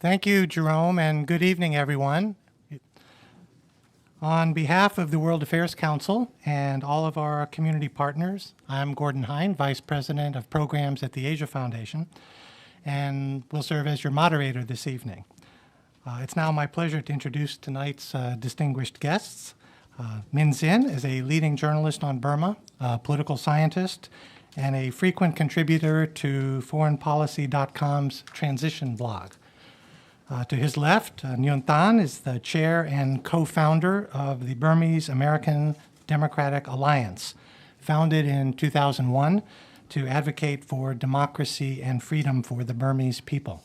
Thank you, Jerome, and good evening, everyone. On behalf of the World Affairs Council and all of our community partners, I'm Gordon Hein, Vice President of Programs at the Asia Foundation, and will serve as your moderator this evening. It's now my pleasure to introduce tonight's distinguished guests. Min Zin is a leading journalist on Burma, a political scientist, and a frequent contributor to foreignpolicy.com's transition blog. To his left, Nyunt is the chair and co-founder of the Burmese American Democratic Alliance, founded in 2001 to advocate for democracy and freedom for the Burmese people.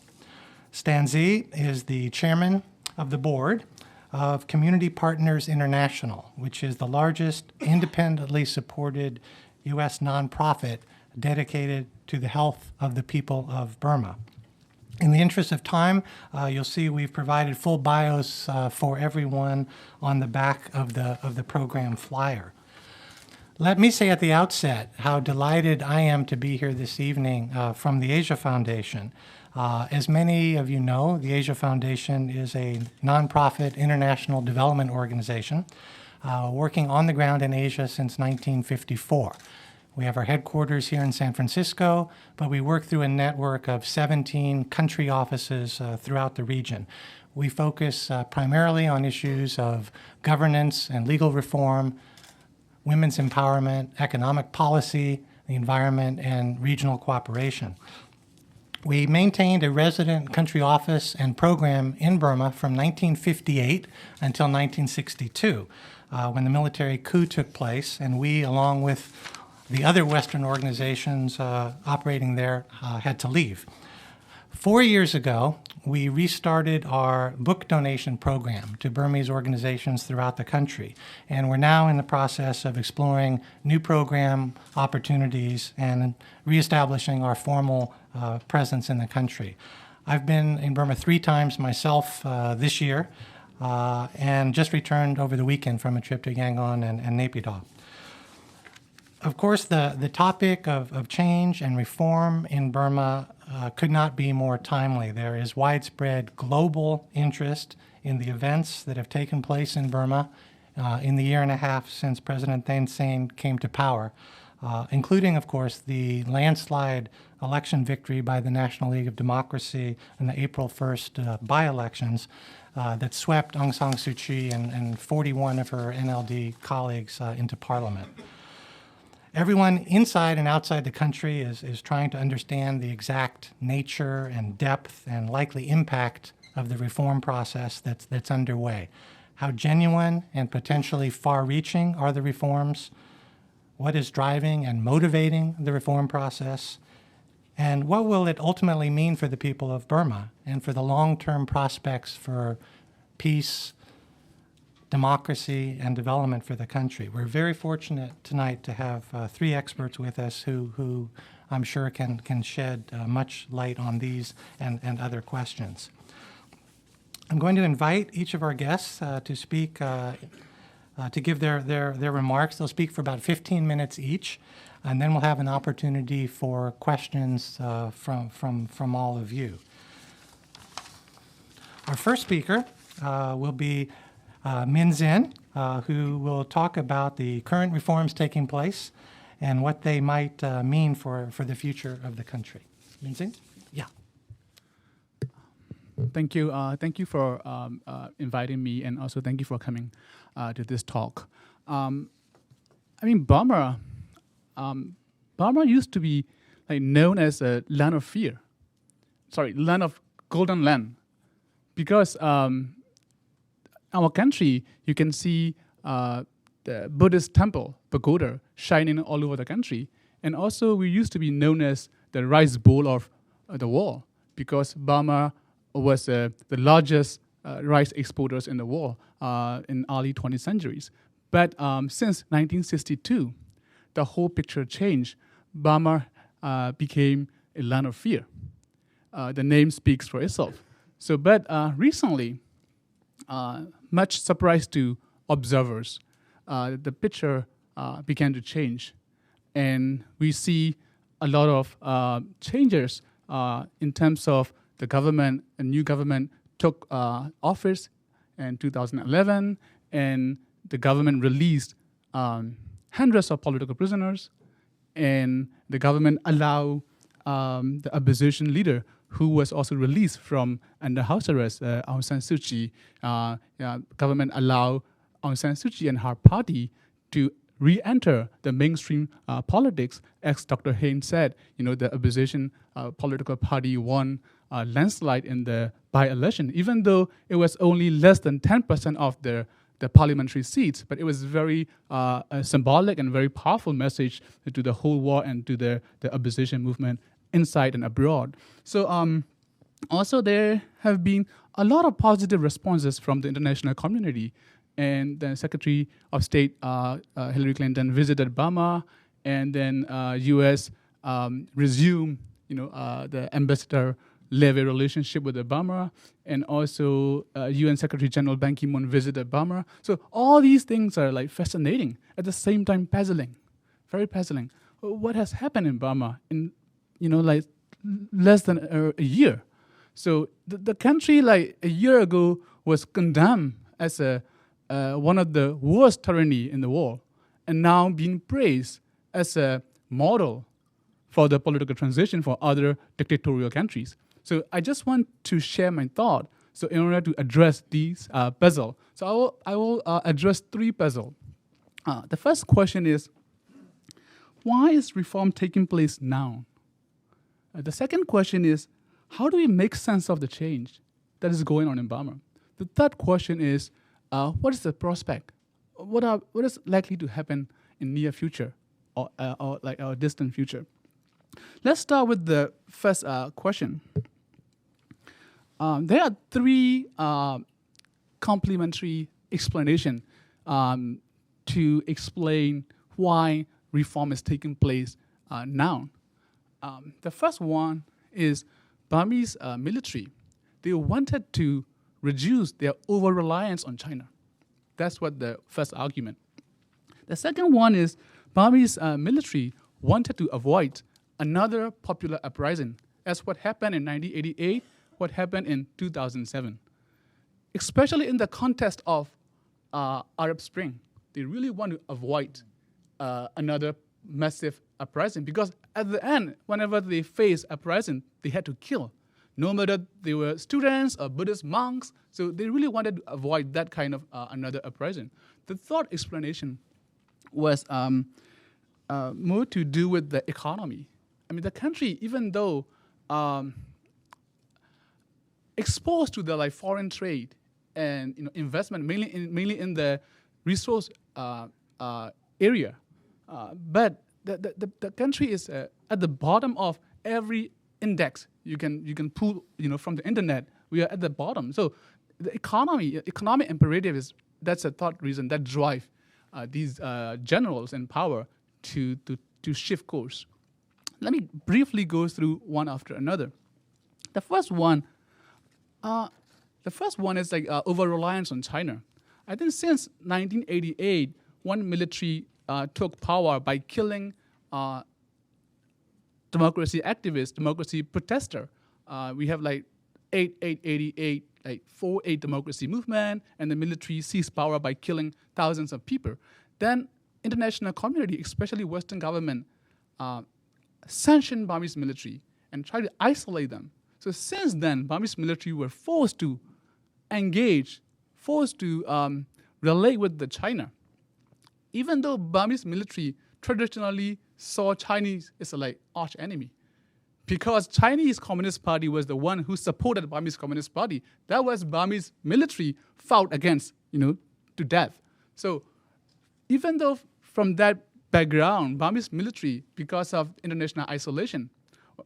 Stan Zi is the chairman of the board of Community Partners International, which is the largest independently supported U.S. nonprofit dedicated to the health of the people of Burma. In the interest of time, you'll see we've provided full bios for everyone on the back of the program flyer. Let me say at the outset how delighted I am to be here this evening from the Asia Foundation. As many of you know, the Asia Foundation is a nonprofit international development organization working on the ground in Asia since 1954. We have our headquarters here in San Francisco, but we work through a network of 17 country offices throughout the region. We focus primarily on issues of governance and legal reform, women's empowerment, economic policy, the environment, and regional cooperation. We maintained a resident country office and program in Burma from 1958 until 1962, when the military coup took place, and we, along with the other Western organizations operating there, had to leave. 4 years ago, we restarted our book donation program to Burmese organizations throughout the country, and we're now in the process of exploring new program opportunities and reestablishing our formal presence in the country. I've been in Burma 3 times myself this year, and just returned over the weekend from a trip to Yangon and Naypyidaw. Of course, the topic of change and reform in Burma could not be more timely. There is widespread global interest in the events that have taken place in Burma in the year and a half since President Thein Sein came to power, including, of course, the landslide election victory by the National League of Democracy in the April 1st by-elections that swept Aung San Suu Kyi and 41 of her NLD colleagues into parliament. Everyone inside and outside the country is trying to understand the exact nature and depth and likely impact of the reform process that's underway. How genuine and potentially far-reaching are the reforms? What is driving and motivating the reform process? And what will it ultimately mean for the people of Burma and for the long-term prospects for peace, democracy, and development for the country? We're very fortunate tonight to have 3 experts with us who I'm sure can shed much light on these and other questions. I'm going to invite each of our guests to speak, to give their remarks. They'll speak for about 15 minutes each, and then we'll have an opportunity for questions from all of you. Our first speaker will be Min Zin, who will talk about the current reforms taking place and what they might mean for the future of the country. Min Zin? Yeah. Thank you. Thank you for inviting me, and also thank you for coming to this talk. Burma used to be known as a land of fear. Land of golden land, because our country, you can see the Buddhist temple, pagoda, shining all over the country. And also, we used to be known as the rice bowl of the world, because Burma was the largest rice exporters in the world in early 20th centuries. But since 1962, the whole picture changed. Burma became a land of fear. The name speaks for itself. But recently, much surprise to observers, the picture began to change. And we see a lot of changes in terms of a new government took office in 2011, and the government released hundreds of political prisoners, and the government allowed the opposition leader, who was also released from under house arrest, Aung San Suu Kyi. Government allowed Aung San Suu Kyi and her party to re-enter the mainstream politics. As Dr. Hein said, the opposition political party won a landslide in the by-election, even though it was only less than 10% of the parliamentary seats, but it was very symbolic and very powerful message to the whole world and to the opposition movement inside and abroad. So also there have been a lot of positive responses from the international community. And the Secretary of State, Hillary Clinton, visited Burma, and then U.S. Resumed, the ambassador-level relationship with the Burma, and also UN Secretary General Ban Ki-moon visited Burma. So all these things are like fascinating, at the same time puzzling, very puzzling. What has happened in Burma in, like less than a year? So the country, like a year ago, was condemned as one of the worst tyranny in the world, and now being praised as a model for the political transition for other dictatorial countries. So I just want to share my thought. So in order to address these puzzle, so I will address three puzzle. The first question is, why is reform taking place now? The second question is, how do we make sense of the change that is going on in Burma? The third question is, what is the prospect? What is likely to happen in near future or like our distant future? Let's start with the first question. There are three complementary explanations to explain why reform is taking place now. The first one is Burmese military. They wanted to reduce their over-reliance on China. That's what the first argument. The second one is Burmese military wanted to avoid another popular uprising, as what happened in 1988, what happened in 2007. Especially in the context of Arab Spring, they really want to avoid another massive uprising, because at the end, whenever they face uprising, they had to kill. No matter they were students or Buddhist monks, so they really wanted to avoid that kind of another uprising. The third explanation was more to do with the economy. I mean, the country, even though exposed to the foreign trade and investment, mainly in the resource area, but the country is at the bottom of every index you can pull from the internet. We are at the bottom. So the economic imperative that's a third reason that drive these generals in power to shift course. Let me briefly go through one after another. The first one is over-reliance on China. I think since 1988, one military took power by killing democracy activists, democracy protester. We have 8888, 4-8 democracy movement, and the military seized power by killing thousands of people. Then international community, especially Western government, sanctioned Burmese military and tried to isolate them. So since then, Burmese military were forced to engage, forced to relate with the China. Even though Burmese military traditionally saw Chinese as a arch enemy, because Chinese Communist Party was the one who supported Burmese Communist Party. That was Burmese military fought against, to death. So even though from that background, Burmese military, because of international isolation,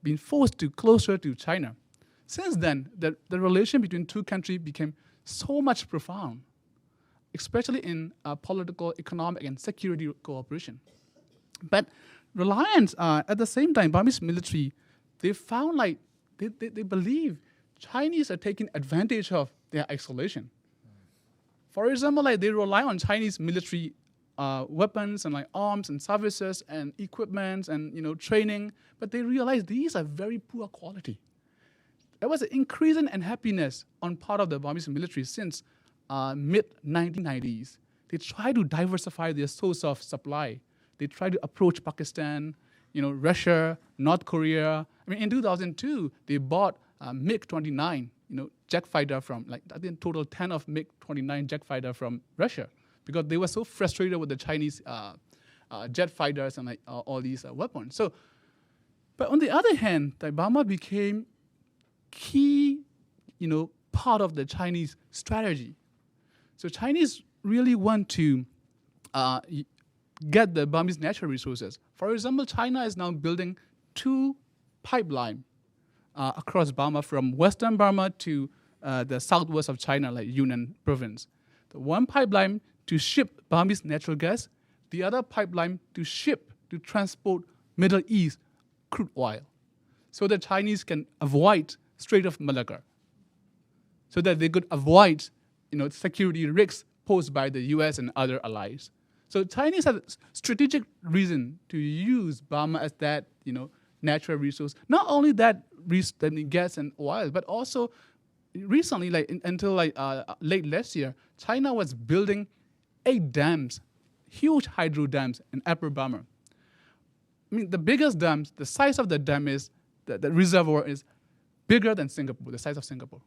been forced to closer to China. Since then, the relation between two countries became so much profound, especially in political, economic, and security cooperation. But reliance, at the same time, Burmese military, they found they believe Chinese are taking advantage of their isolation. For example, they rely on Chinese military weapons and arms and services and equipment and training, but they realize these are very poor quality. there was an increasing unhappiness on part of the Burmese military since mid-1990s. They try to diversify their source of supply. They try to approach Pakistan, Russia, North Korea. I mean, in 2002, they bought MiG-29, jet fighter from, I think total 10 of MiG-29 jet fighter from Russia, because they were so frustrated with the Chinese jet fighters and all these weapons. So, but on the other hand, Burma became key, part of the Chinese strategy. So Chinese really want to get the Burmese natural resources. For example, China is now building 2 pipelines across Burma, from western Burma to the southwest of China, like Yunnan province. The one pipeline to ship Burmese natural gas, the other pipeline to transport Middle East crude oil, so the Chinese can avoid Strait of Malacca, so that they could avoid security risks posed by the US and other allies. So Chinese have strategic reason to use Burma as that natural resource. Not only that gas and oil, but also recently, until late last year, China was building 8 dams, huge hydro dams in Upper Burma. I mean, the biggest dams, the size of the dam is, the reservoir is bigger than Singapore, the size of Singapore.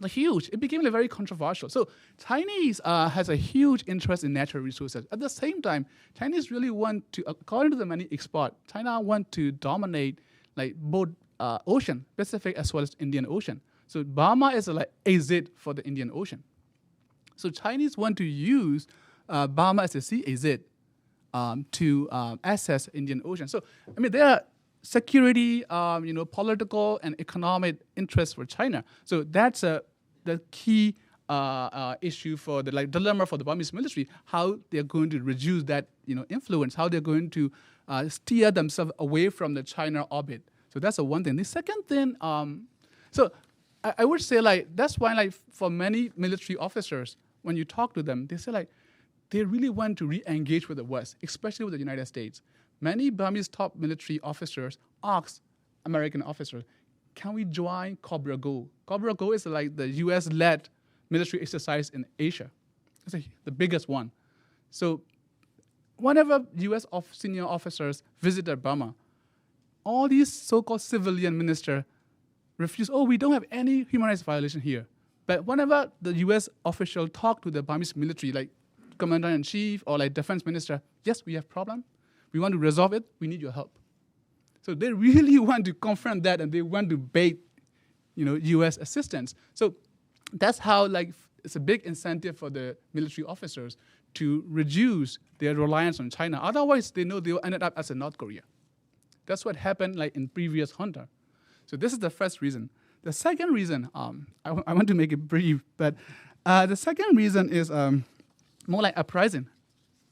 Huge. It became very controversial. So Chinese has a huge interest in natural resources. At the same time, Chinese really want to, according to the money export, China want to dominate both ocean, Pacific as well as Indian Ocean. So Burma is exit for the Indian Ocean. So Chinese want to use Burma as a sea exit to access Indian Ocean. So I mean, there are security, political and economic interests for China. So that's the key issue for the dilemma for the Burmese military, how they're going to reduce that influence, how they're going to steer themselves away from the China orbit. So that's the one thing. The second thing, so I would say that's why for many military officers, when you talk to them, they say they really want to re-engage with the West, especially with the United States. Many Burmese top military officers ask American officers, can we join Cobra Go? Cobra Go is the US-led military exercise in Asia. It's the biggest one. So whenever US senior officers visited Burma, all these so-called civilian ministers refuse, we don't have any human rights violation here. But whenever the US official talk to the Burmese military, Commander-in-Chief or Defense Minister, yes, we have problem. We want to resolve it. We need your help. So they really want to confront that, and they want to bait, U.S. assistance. So that's how it's a big incentive for the military officers to reduce their reliance on China. Otherwise, they know they'll end up as a North Korea. That's what happened in previous junta. So this is the first reason. The second reason, I want to make it brief, but the second reason is more like uprising.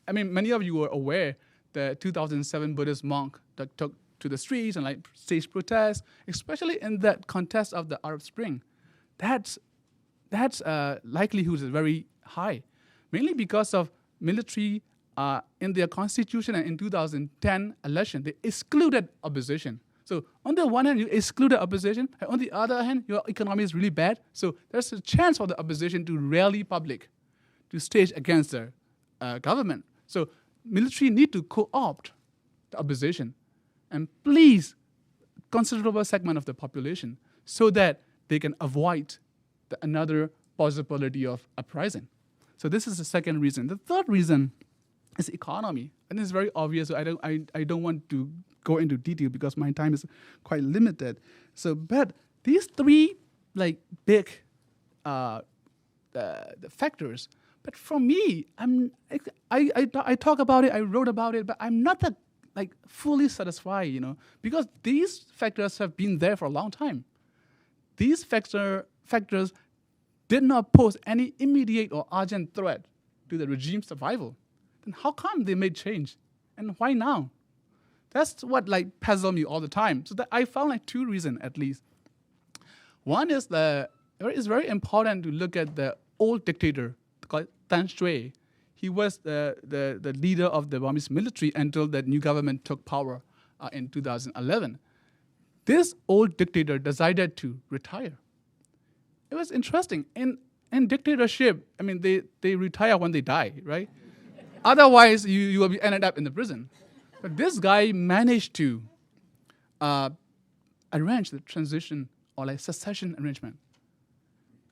I mean, many of you are aware the 2007 Buddhist monk that took to the streets and staged protests, especially in that context of the Arab Spring. That's likelihood is very high, mainly because of military in their constitution and in 2010 election, they excluded opposition. So on the one hand, you excluded opposition, and on the other hand, your economy is really bad. So there's a chance for the opposition to rally public, to stage against the government. So military need to co-opt the opposition and please considerable segment of the population so that they can avoid another possibility of uprising. So this is the second reason. The third reason is economy, and it's very obvious. So I don't want to go into detail because my time is quite limited. So, but these three big the factors. But for me, I talk about it, I wrote about it, but I'm not that fully satisfied, because these factors have been there for a long time. These factors did not pose any immediate or urgent threat to the regime's survival. Then how come they made change? And why now? That's what puzzles me all the time. So that I found two reasons at least. One is it's very important to look at the old dictator called Tan Shui. He was the leader of the Burmese military until the new government took power in 2011. this old dictator decided to retire. It was interesting. In dictatorship, I mean, they retire when they die, right? Otherwise, you will be ended up in the prison. But this guy managed to arrange the transition or like succession arrangement.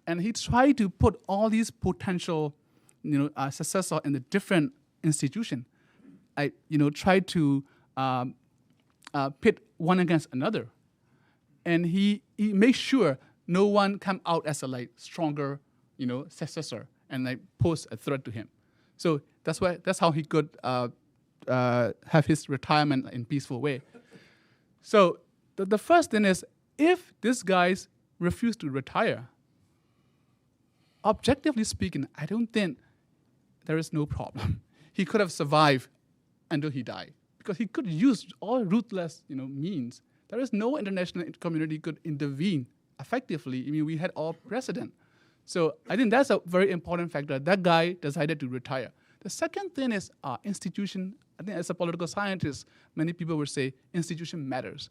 And he tried to put all these potential, successors in the different institution. Tried to pit one against another. And he made sure no one come out as a stronger, successor and pose a threat to him. So that's how he could have his retirement in peaceful way. So the first thing is, if these guys refuse to retire, objectively speaking, I don't think there is no problem. He could have survived until he died because he could use all ruthless, means. There is no international community could intervene effectively. I mean, we had all precedent. So I think that's a very important factor. That guy decided to retire. The second thing is institution. I think as a political scientist, many people would say institution matters.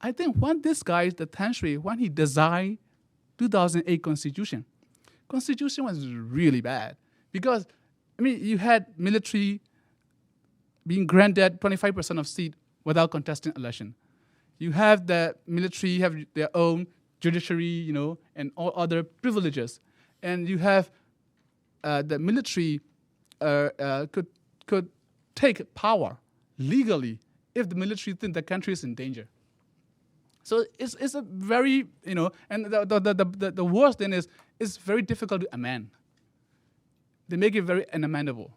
I think when this guy, the Than Shwe, when he designed 2008 constitution was really bad because, you had military being granted 25% of seat without contesting election. You have the military have their own judiciary, and all other privileges. And you have the military could take power legally if the military think the country is in danger. So it's a very, and the worst thing is it's very difficult to amend. They make it very unamendable.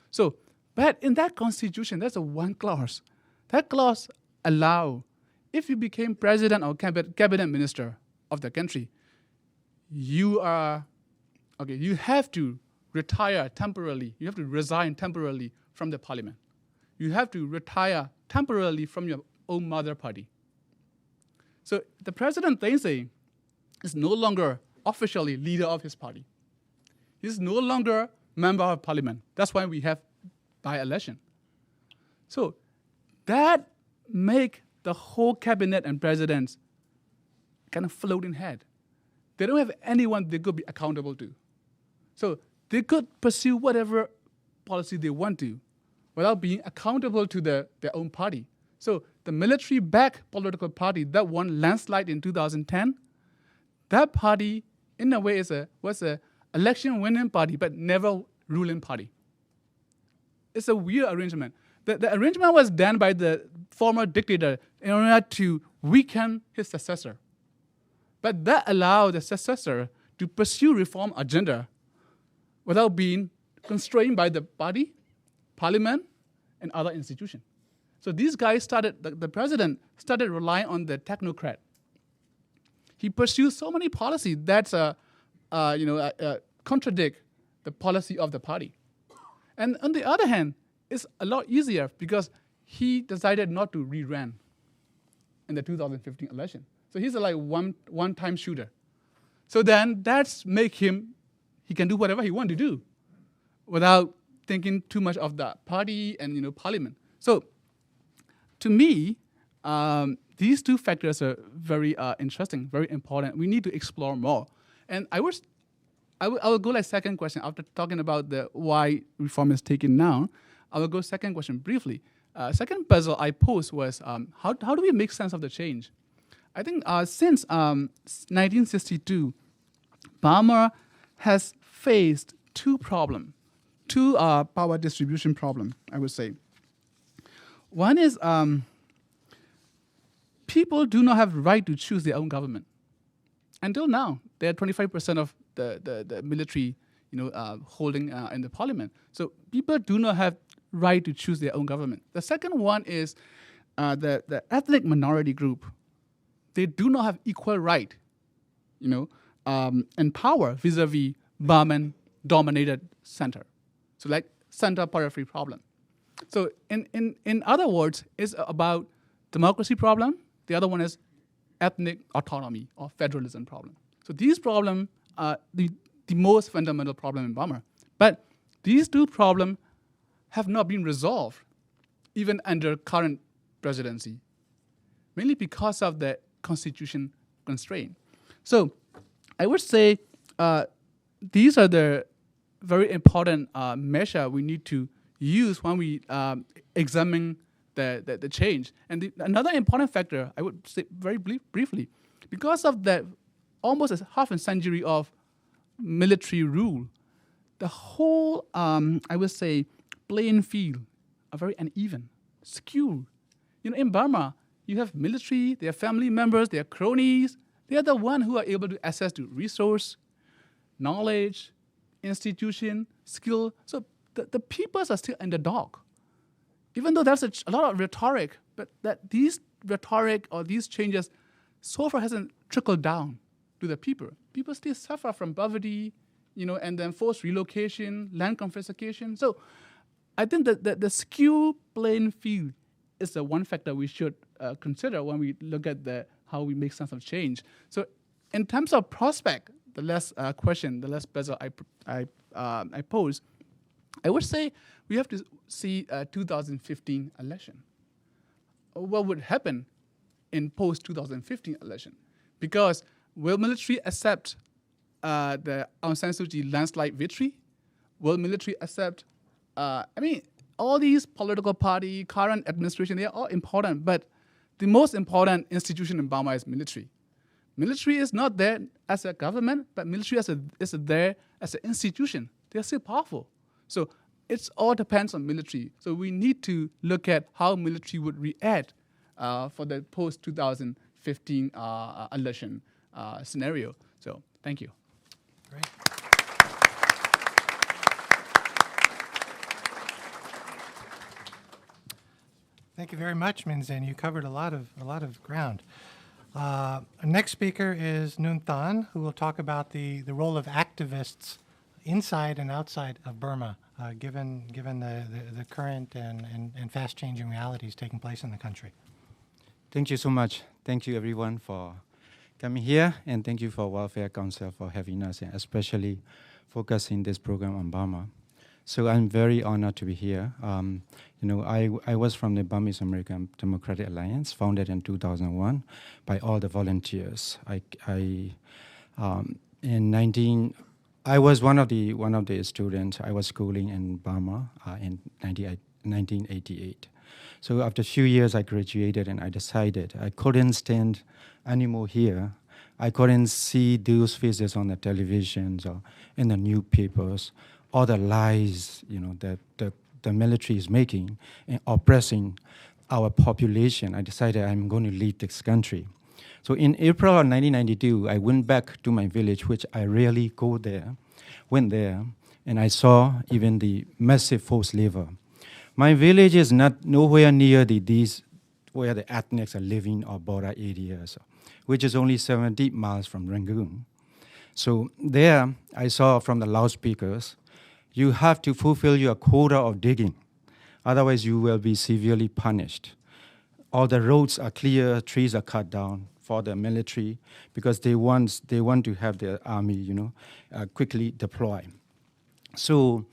So, but in that constitution, there's a one clause. That clause allow, if you became president or cabinet minister of the country, you have to retire temporarily. You have to resign temporarily from the parliament. You have to retire temporarily from your own mother party. So the president Thein Sein is no longer officially leader of his party. He's no longer member of parliament. That's why we have by-election. So that make the whole cabinet and presidents kind of floating head. They don't have anyone they could be accountable to. So they could pursue whatever policy they want to without being accountable to their own party. So the military-backed political party that won landslide in 2010, that party, in a way, was a election-winning party, but never ruling party. It's a weird arrangement. The arrangement was done by the former dictator in order to weaken his successor. But that allowed the successor to pursue reform agenda without being constrained by the party, parliament, and other institutions. So these guys the president started relying on the technocrat. He pursued so many policies that contradict the policy of the party. And on the other hand, it's a lot easier because he decided not to re-run in the 2015 election. So he's a one-time shooter. So then that's make him, he can do whatever he wants to do without thinking too much of the party and parliament. So to me, these two factors are very interesting, very important. We need to explore more. And I will go second question after talking about the why reform is taken now. I will go second question briefly. Second puzzle I posed was how do we make sense of the change? I think since 1962, Burma has faced two power distribution problem, I would say. One is people do not have the right to choose their own government. Until now, they are 25% of the military, holding in the parliament. So people do not have right to choose their own government. The second one is the ethnic minority group. They do not have equal right, and power vis-a-vis Burman-dominated center. So center-periphery problem. So in other words, it's about democracy problem. The other one is ethnic autonomy or federalism problem. So these problems are the most fundamental problem in Burma. But these two problems have not been resolved even under current presidency, mainly because of the constitution constraint. So I would say these are the very important measure we need to use when we examine the change. And another important factor, I would say very briefly, because of that almost a half a century of military rule, the whole, I would say, playing field are very uneven, skewed. In Burma, you have military, their family members, their cronies. They are the ones who are able to access to resource, knowledge, institution, skill. So the peoples are still in the dark. Even though there's a lot of rhetoric, but that these rhetoric or these changes so far hasn't trickled down to the people. People still suffer from poverty, and then forced relocation, land confiscation. So I think that the skew playing field is the one factor we should consider when we look at how we make sense of change. So in terms of prospect, the last question, the last puzzle I pose, I would say we have to see a 2015 election. What would happen in post-2015 election? Because will military accept the Aung San Suu Kyi landslide victory? Will military accept, all these political party, current administration, they are all important, but the most important institution in Burma is military. Military is not there as a government, but military is there as an institution. They are still powerful. So it all depends on military. So we need to look at how military would react for the post-2015 election scenario. So thank you. Great. Thank you very much, Minzin. You covered a lot of ground. Our next speaker is Nyunt, who will talk about the role of activists inside and outside of Burma, given the current and fast-changing realities taking place in the country. Thank you so much. Thank you, everyone, for coming here, and thank you for Welfare Council for having us, and especially focusing this program on Burma. So I'm very honored to be here. I was from the Burmese American Democratic Alliance, founded in 2001 by all the volunteers. I was one of the students. I was schooling in Burma in 1988. So after a few years, I graduated, and I decided I couldn't stand anymore here. I couldn't see those faces on the televisions or in the newspapers, all the lies, that the military is making and oppressing our population. I decided I'm going to leave this country. So in April of 1992, I went back to my village, which I rarely went there, and I saw even the massive forced labor. My village is nowhere near where the ethnics are living or border areas, which is only 70 miles from Rangoon. So there, I saw from the loudspeakers, you have to fulfill your quota of digging. Otherwise, you will be severely punished. All the roads are clear, trees are cut down for the military because they want to have their army, quickly deploy. So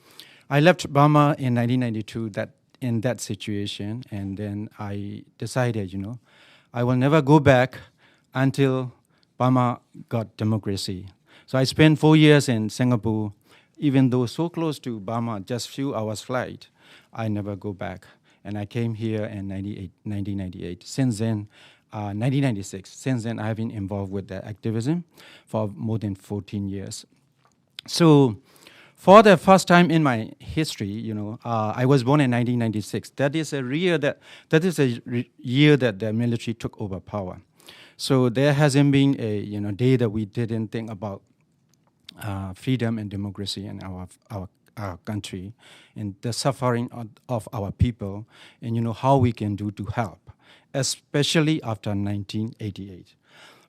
I left Burma in 1992 in that situation, and then I decided, I will never go back until Burma got democracy. So I spent 4 years in Singapore. Even though so close to Burma, just few hours flight, I never go back. And I came here in 1998. Since then, 1996. Since then, I have been involved with the activism for more than 14 years. So, for the first time in my history, I was born in 1996. That is a year that the military took over power. So there hasn't been a day that we didn't think about freedom and democracy in our country, and the suffering of our people, and how we can do to help, especially after 1988.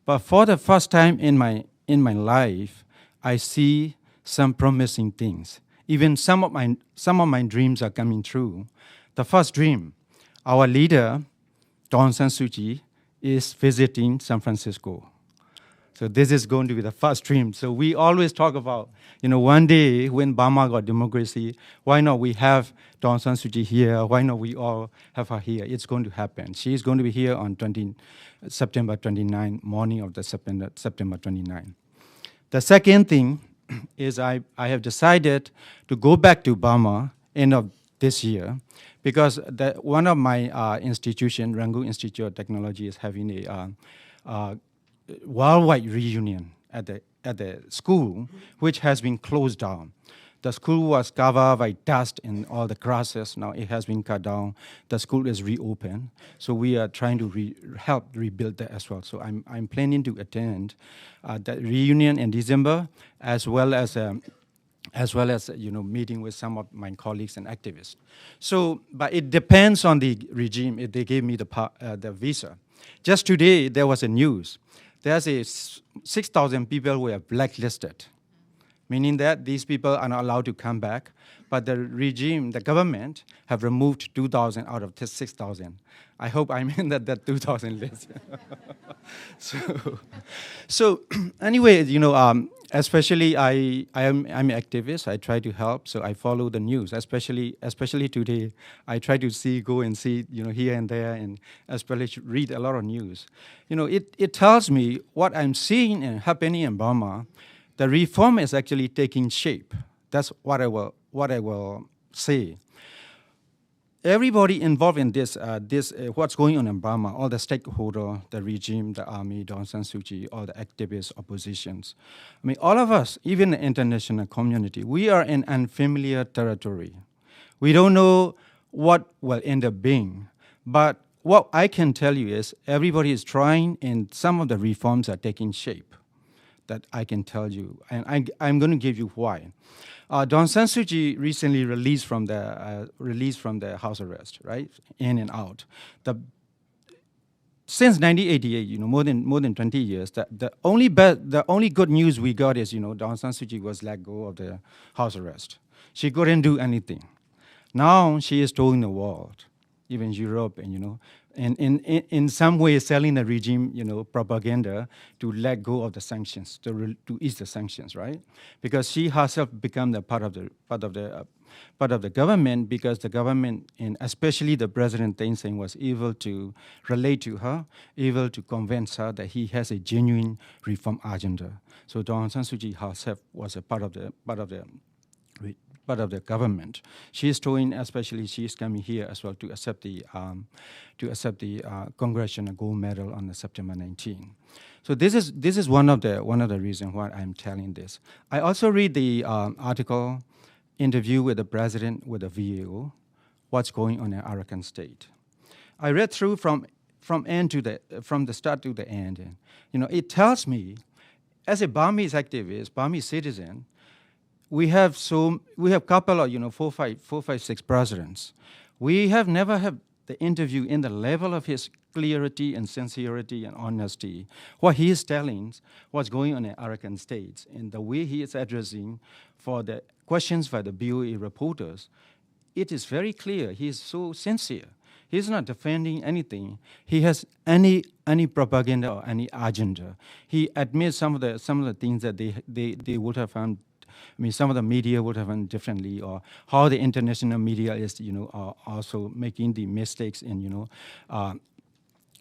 But for the first time in my life, I see some promising things. Even some of my dreams are coming true. The first dream, our leader, Aung San Suu Kyi, is visiting San Francisco. So this is going to be the first dream. So we always talk about, one day when Burma got democracy, why not we have Aung San Suu Kyi here? Why not we all have her here? It's going to happen. She's going to be here on September 29, morning of the September 29. The second thing is I have decided to go back to Burma end of this year because one of my institution, Rangoon Institute of Technology, is having a worldwide reunion at the school, which has been closed down. The school was covered by dust and all the grasses. Now it has been cut down. The school is reopened. So we are trying to help rebuild that as well. So I'm planning to attend the reunion in December, as well as meeting with some of my colleagues and activists. So, but it depends on the regime if they give me the visa. Just today there was a news. There's 6,000 people who are blacklisted, meaning that these people are not allowed to come back, but the regime, the government, have removed 2,000 out of 6,000. I hope I'm in that 2,000 list. So anyway, especially I'm an activist. I try to help, so I follow the news. Especially today, I try to go and see, here and there, and especially read a lot of news. It tells me what I'm seeing and happening in Burma. The reform is actually taking shape. That's what I will say. Everybody involved in this, what's going on in Burma, all the stakeholders, the regime, the army, Aung San Suu Kyi, all the activists, oppositions. I mean, all of us, even the international community, we are in unfamiliar territory. We don't know what will end up being. But what I can tell you is everybody is trying, and some of the reforms are taking shape. That I can tell you, and I'm going to give you why. Aung San Suu Kyi recently released from the house arrest, right, in and out. Since 1988, more than 20 years, the only good news we got is, Aung San Suu Kyi was let go of the house arrest. She couldn't do anything. Now she is touring the world, even Europe, and and in some way selling the regime, propaganda to let go of the sanctions, to ease the sanctions, right? Because she herself become the part of the government, because the government, and especially the President Thein Sein, was able to relate to her, able to convince her that he has a genuine reform agenda. So Aung San Suu Kyi herself was a part of the government. She is doing, especially she is coming here as well to accept the Congressional Gold Medal on the September 19. So this is one of the reasons why I'm telling this. I also read the article, interview with the president with the VAO, what's going on in Arakan State. I read through from the start to the end. And, it tells me, as a Burmese activist, Burmese citizen, we have couple of 4, 5, 6 presidents. We have never had the interview in the level of his clarity and sincerity and honesty. What he is telling, what's going on in Arakan states, and the way he is addressing for the questions by the BOA reporters, it is very clear. He is so sincere. He's not defending anything. He has any propaganda or any agenda. He admits some of the things that they would have found. I mean, some of the media would have done differently, or how the international media is, also making the mistakes in,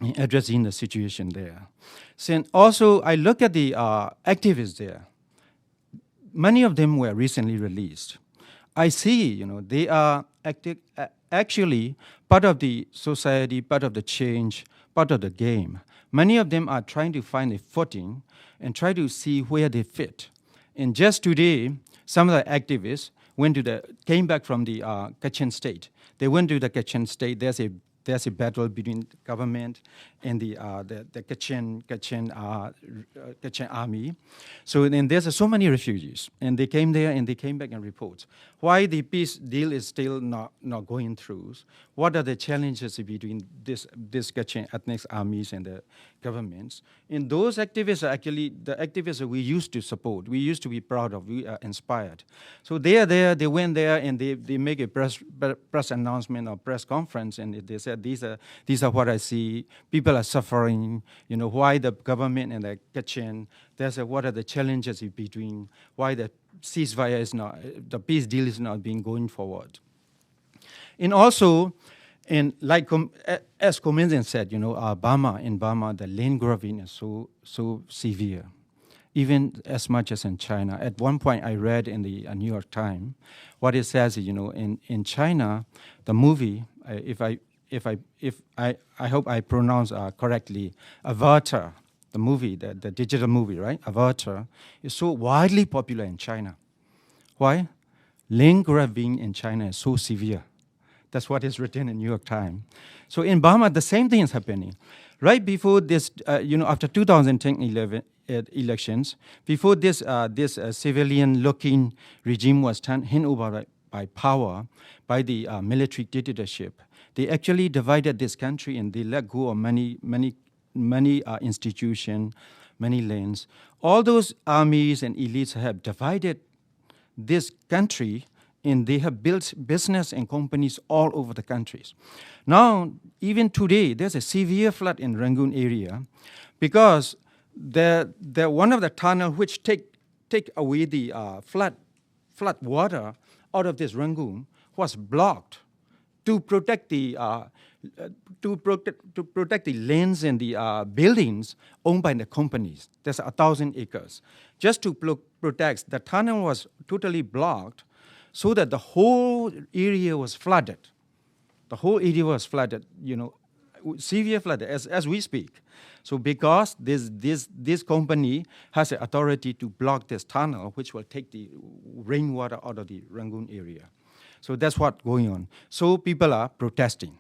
in addressing the situation there. So also, I look at the activists there. Many of them were recently released. I see, they are actually part of the society, part of the change, part of the game. Many of them are trying to find a footing and try to see where they fit. And just today, some of the activists came back from the Kachin state. They went to the Kachin state. There's a battle between the government and the Kachin army. So then there's so many refugees, and they came there and they came back and report why the peace deal is still not going through. What are the challenges between this Kachin ethnic armies and the governments? And those activists are actually the activists that we used to support, we used to be proud of, we are inspired. So they are there, they went there, and they make a press announcement or press conference, and they said, these are what I see. People people are suffering, why the government and the kitchen, what are the challenges in between, why the ceasefire is not, the peace deal is not being going forward. And also, as Comedian said, in Burma, the land grabbing is so severe, even as much as in China. At one point, I read in the New York Times, what it says is, in China, the movie, I hope I pronounce correctly, Avatar, the movie, the digital movie, right? Avatar is so widely popular in China. Why? Land grabbing in China is so severe. That's what is written in New York Times. So in Burma, the same thing is happening. Right before this, after 2010 elections, before this civilian-looking regime was handed over by power, by the military dictatorship, they actually divided this country and they let go of many institutions, many lands. All those armies and elites have divided this country, and they have built business and companies all over the countries. Now, even today, there's a severe flood in Rangoon area because one of the tunnels which take away the flood water out of this Rangoon was blocked to protect the lands and the buildings owned by the companies. There's 1,000 acres. Just to protect, the tunnel was totally blocked, so that the whole area was flooded. The whole area was flooded, severe flooded as we speak. So because this company has the authority to block this tunnel, which will take the rainwater out of the Rangoon area. So that's what's going on. So people are protesting.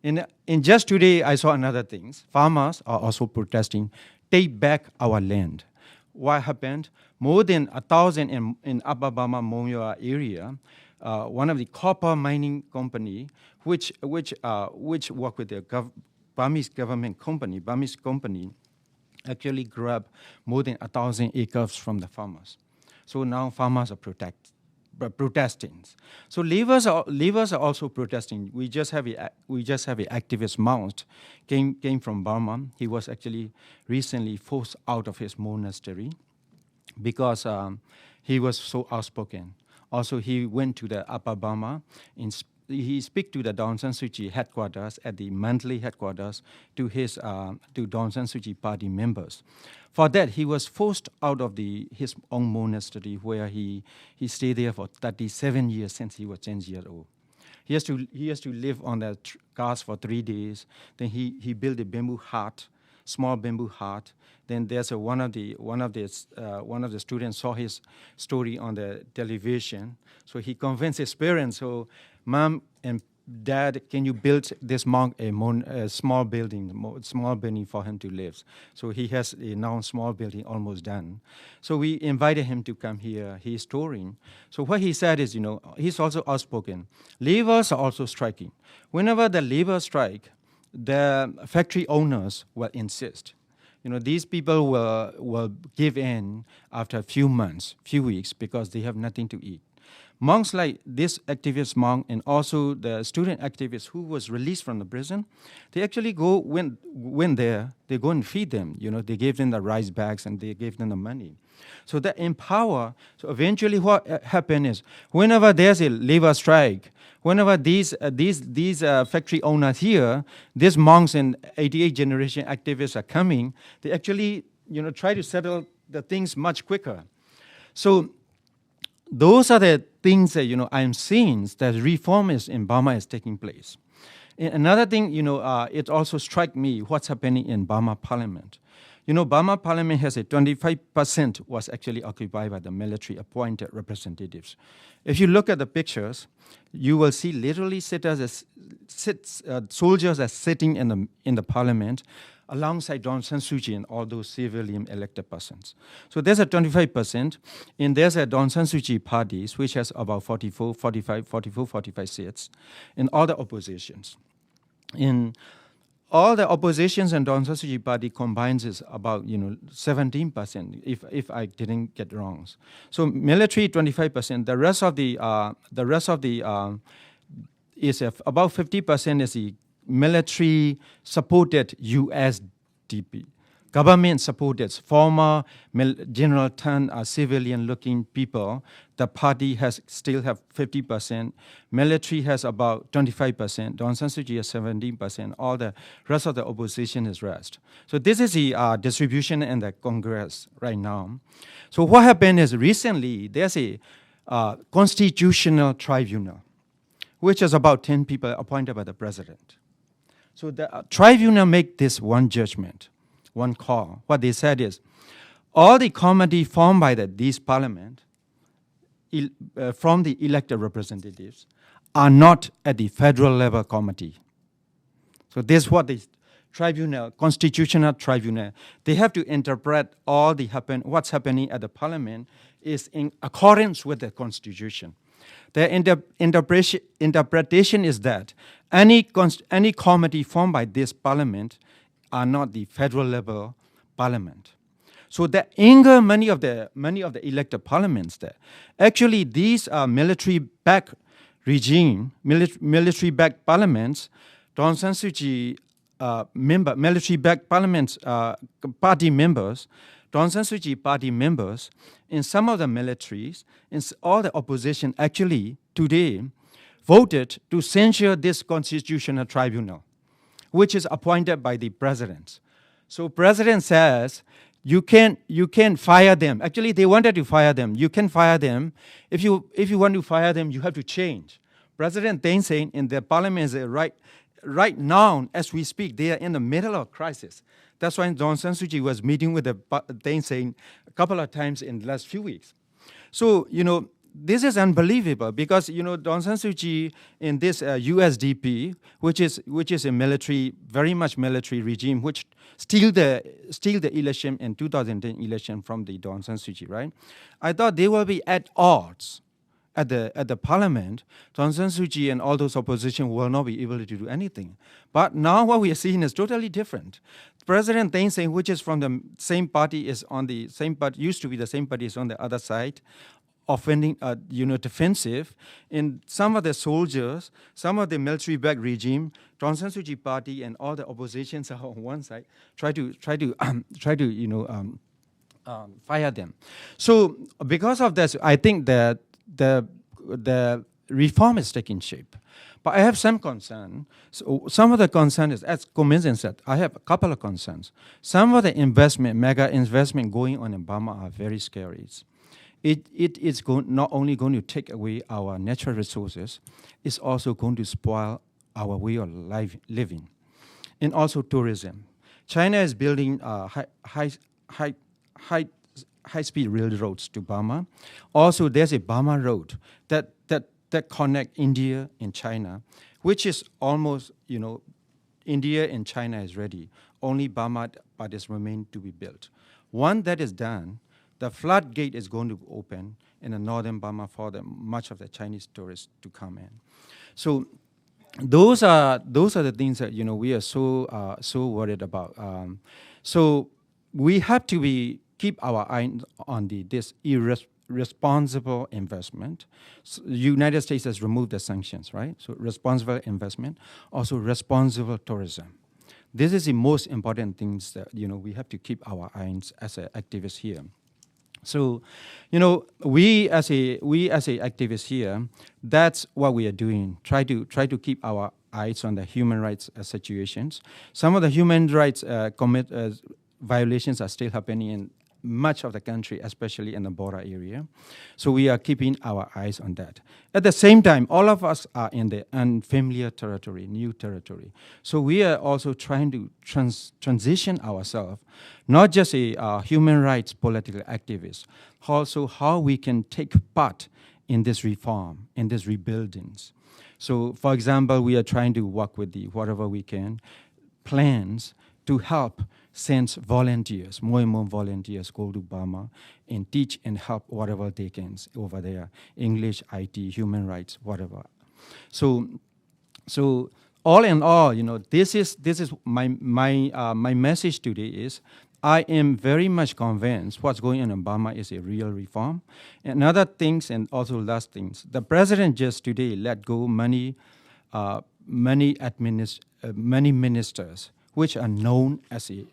In just today, I saw another thing. Farmers are also protesting, take back our land. What happened? More than 1,000 in Upper Burma Mongolia area, one of the copper mining company, which work with the Burmese government company, actually grabbed more than 1,000 acres from the farmers. So now farmers are protesting. So laborers are also protesting. We just have a activist Mount came from Burma. He was actually recently forced out of his monastery because he was so outspoken. Also, he went to the Upper Burma. He spoke to the Aung San Suu Kyi headquarters, at the monthly headquarters, to Aung San Suu Kyi party members. For that, he was forced out of his own monastery, where he stayed there for 37 years since he was 10 years old. He has to live on the cars for 3 days. Then he built a bamboo hut, small bamboo hut. Then there's one of the students saw his story on the television. So he convinced his parents, so Mom and Dad, can you build this monk a small building for him to live? So he has a now small building almost done. So we invited him to come here. He's touring. So what he said is, he's also outspoken. Laborers are also striking. Whenever the labor strike, the factory owners will insist. These people will give in after a few months, few weeks, because they have nothing to eat. Monks like this activist monk and also the student activist who was released from the prison, they actually went there, they go and feed them. They gave them the rice bags and they gave them the money. So that empower. So eventually what happened is, whenever there's a labor strike, whenever these factory owners here, these monks and 88 generation activists are coming, they actually try to settle the things much quicker. So those are the things that I'm seeing that reform in Burma is taking place. Another thing, it also struck me what's happening in Burma Parliament. Burma Parliament has a 25% was actually occupied by the military appointed representatives. If you look at the pictures, you will see literally soldiers are sitting in the parliament alongside Aung San Suu Kyi and all those civilian elected persons. So there's a 25%, and there's a Aung San Suu Kyi parties, which has about 45 seats, and all the oppositions. In all the oppositions and Aung San Suu Kyi party combines is about 17%, if I didn't get wrong. So military 25%. The rest of the is about 50% is the military supported USDP. Government supported former General Tan are civilian-looking people. The party still have 50%. Military has about 25%. Aung San Suu Kyi has 17%. All the rest of the opposition is rest. So this is the distribution in the Congress right now. So what happened is recently there's a constitutional tribunal, which is about 10 people appointed by the president. So the tribunal make this one judgment, one call. What they said is, all the committee formed by this parliament from the elected representatives are not at the federal level committee. So this is what the tribunal, constitutional tribunal, they have to interpret all the what's happening at the parliament is in accordance with the constitution. Their interpretation is that any committee formed by this parliament are not the federal level parliament. So that anger many of the elected parliaments there. Actually, these are military-backed regime, military-backed parliaments. Aung San Suu Kyi military-backed parliaments party members, Aung San Suu Kyi party members, in some of the militaries, in all the opposition actually today voted to censure this constitutional tribunal, which is appointed by the president. So president says, you can fire them. Actually, they wanted to fire them. You can fire them. If you want to fire them, you have to change. President Thein Sein in the parliament is right now, as we speak, they are in the middle of a crisis. That's why Aung San Suu Kyi was meeting with the Thein Sein a couple of times in the last few weeks. So, this is unbelievable because, Aung San Suu Kyi in this USDP, which is a military, very much military regime, which steal the election in 2010 election from the Aung San Suu Kyi, right? I thought they will be at odds at the parliament. Aung San Suu Kyi and all those opposition will not be able to do anything. But now what we are seeing is totally different. President Thein Sein, which is from the same party, is on the same party, used to be the same party, is on the other side, offending, defensive. In some of the soldiers, some of the military-backed regime, Aung San Suu Kyi party and all the oppositions are on one side, try to fire them. So because of this, I think that the reform is taking shape. But I have some concern. So some of the concern is, as Kominsin said, I have a couple of concerns. Some of the mega investment going on in Burma are very scary. It is not only going to take away our natural resources, it's also going to spoil our way of living. And also tourism. China is building high-speed railroads to Burma. Also, there's a Burma road that connect India and China, which is almost, India and China is ready. Only Burma part is remain to be built. Once that is done, the floodgate is going to open in the northern Burma for much of the Chinese tourists to come in. So those are the things that we are so worried about. So we have to keep our eye on this irresponsible investment. So United States has removed the sanctions, right? So responsible investment, also responsible tourism. This is the most important things that we have to keep our eyes as activists here. So, we as a activists here, that's what we are doing. Try to keep our eyes on the human rights situations. Some of the human rights violations are still happening in much of the country, especially in the border area. So we are keeping our eyes on that. At the same time, all of us are in the unfamiliar territory, new territory. So we are also trying to transition ourselves, not just a human rights political activist, also how we can take part in this reform, in this rebuildings. So, for example, we are trying to work with whatever we can, plans to help send volunteers, more and more volunteers go to Burma and teach and help whatever they can over there, English, IT, human rights, whatever. So all in all, this is my message today is I am very much convinced what's going on in Burma is a real reform. And other things, and also last things, the president just today let go money many many ministers which are known as a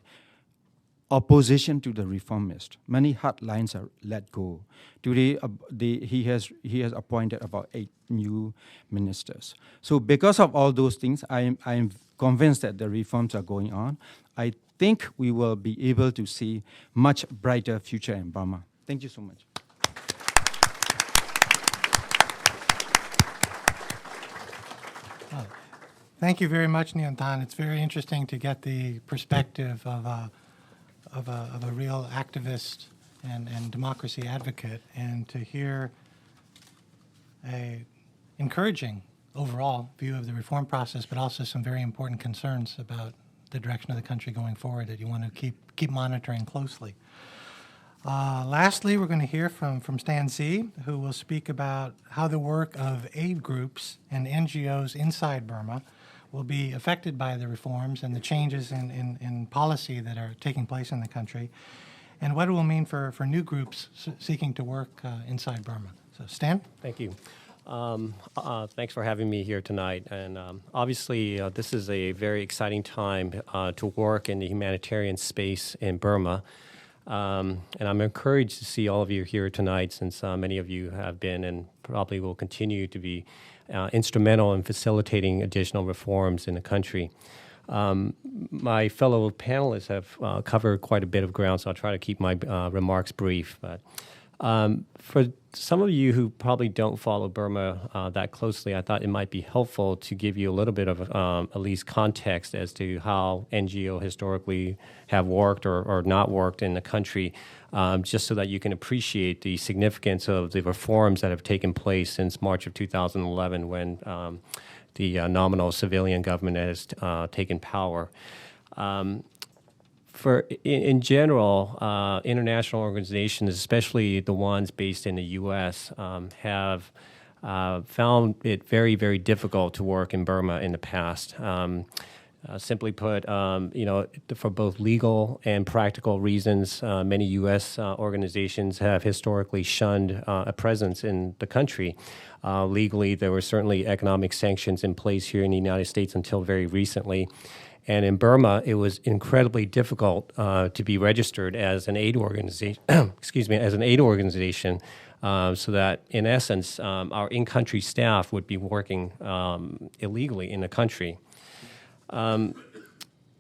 opposition to the reformist. Many hard lines are let go. Today, he has appointed about 8 new ministers. So because of all those things, I am convinced that the reforms are going on. I think we will be able to see much brighter future in Burma. Thank you so much. Thank you very much, Nyunt. It's very interesting to get the perspective of a real activist and democracy advocate, and to hear a encouraging overall view of the reform process, but also some very important concerns about the direction of the country going forward that you want to keep monitoring closely. Lastly, we're going to hear from Stan Sze, who will speak about how the work of aid groups and NGOs inside Burma will be affected by the reforms and the changes in policy that are taking place in the country, and what it will mean for new groups seeking to work inside Burma. So, Stan? Thank you. Thanks for having me here tonight. And obviously, this is a very exciting time to work in the humanitarian space in Burma. And I'm encouraged to see all of you here tonight, since many of you have been and probably will continue to be instrumental in facilitating additional reforms in the country. My fellow panelists have covered quite a bit of ground, so I'll try to keep my remarks brief. But for some of you who probably don't follow Burma that closely, I thought it might be helpful to give you a little bit of at least context as to how NGO historically have worked or not worked in the country, just so that you can appreciate the significance of the reforms that have taken place since March of 2011, when the nominal civilian government has taken power. In general, international organizations, especially the ones based in the U.S., have found it very, very difficult to work in Burma in the past. Simply put, for both legal and practical reasons, many U.S. organizations have historically shunned a presence in the country. Legally, there were certainly economic sanctions in place here in the United States until very recently. And in Burma, it was incredibly difficult to be registered as an aid organization. So that in essence, our in-country staff would be working illegally in the country.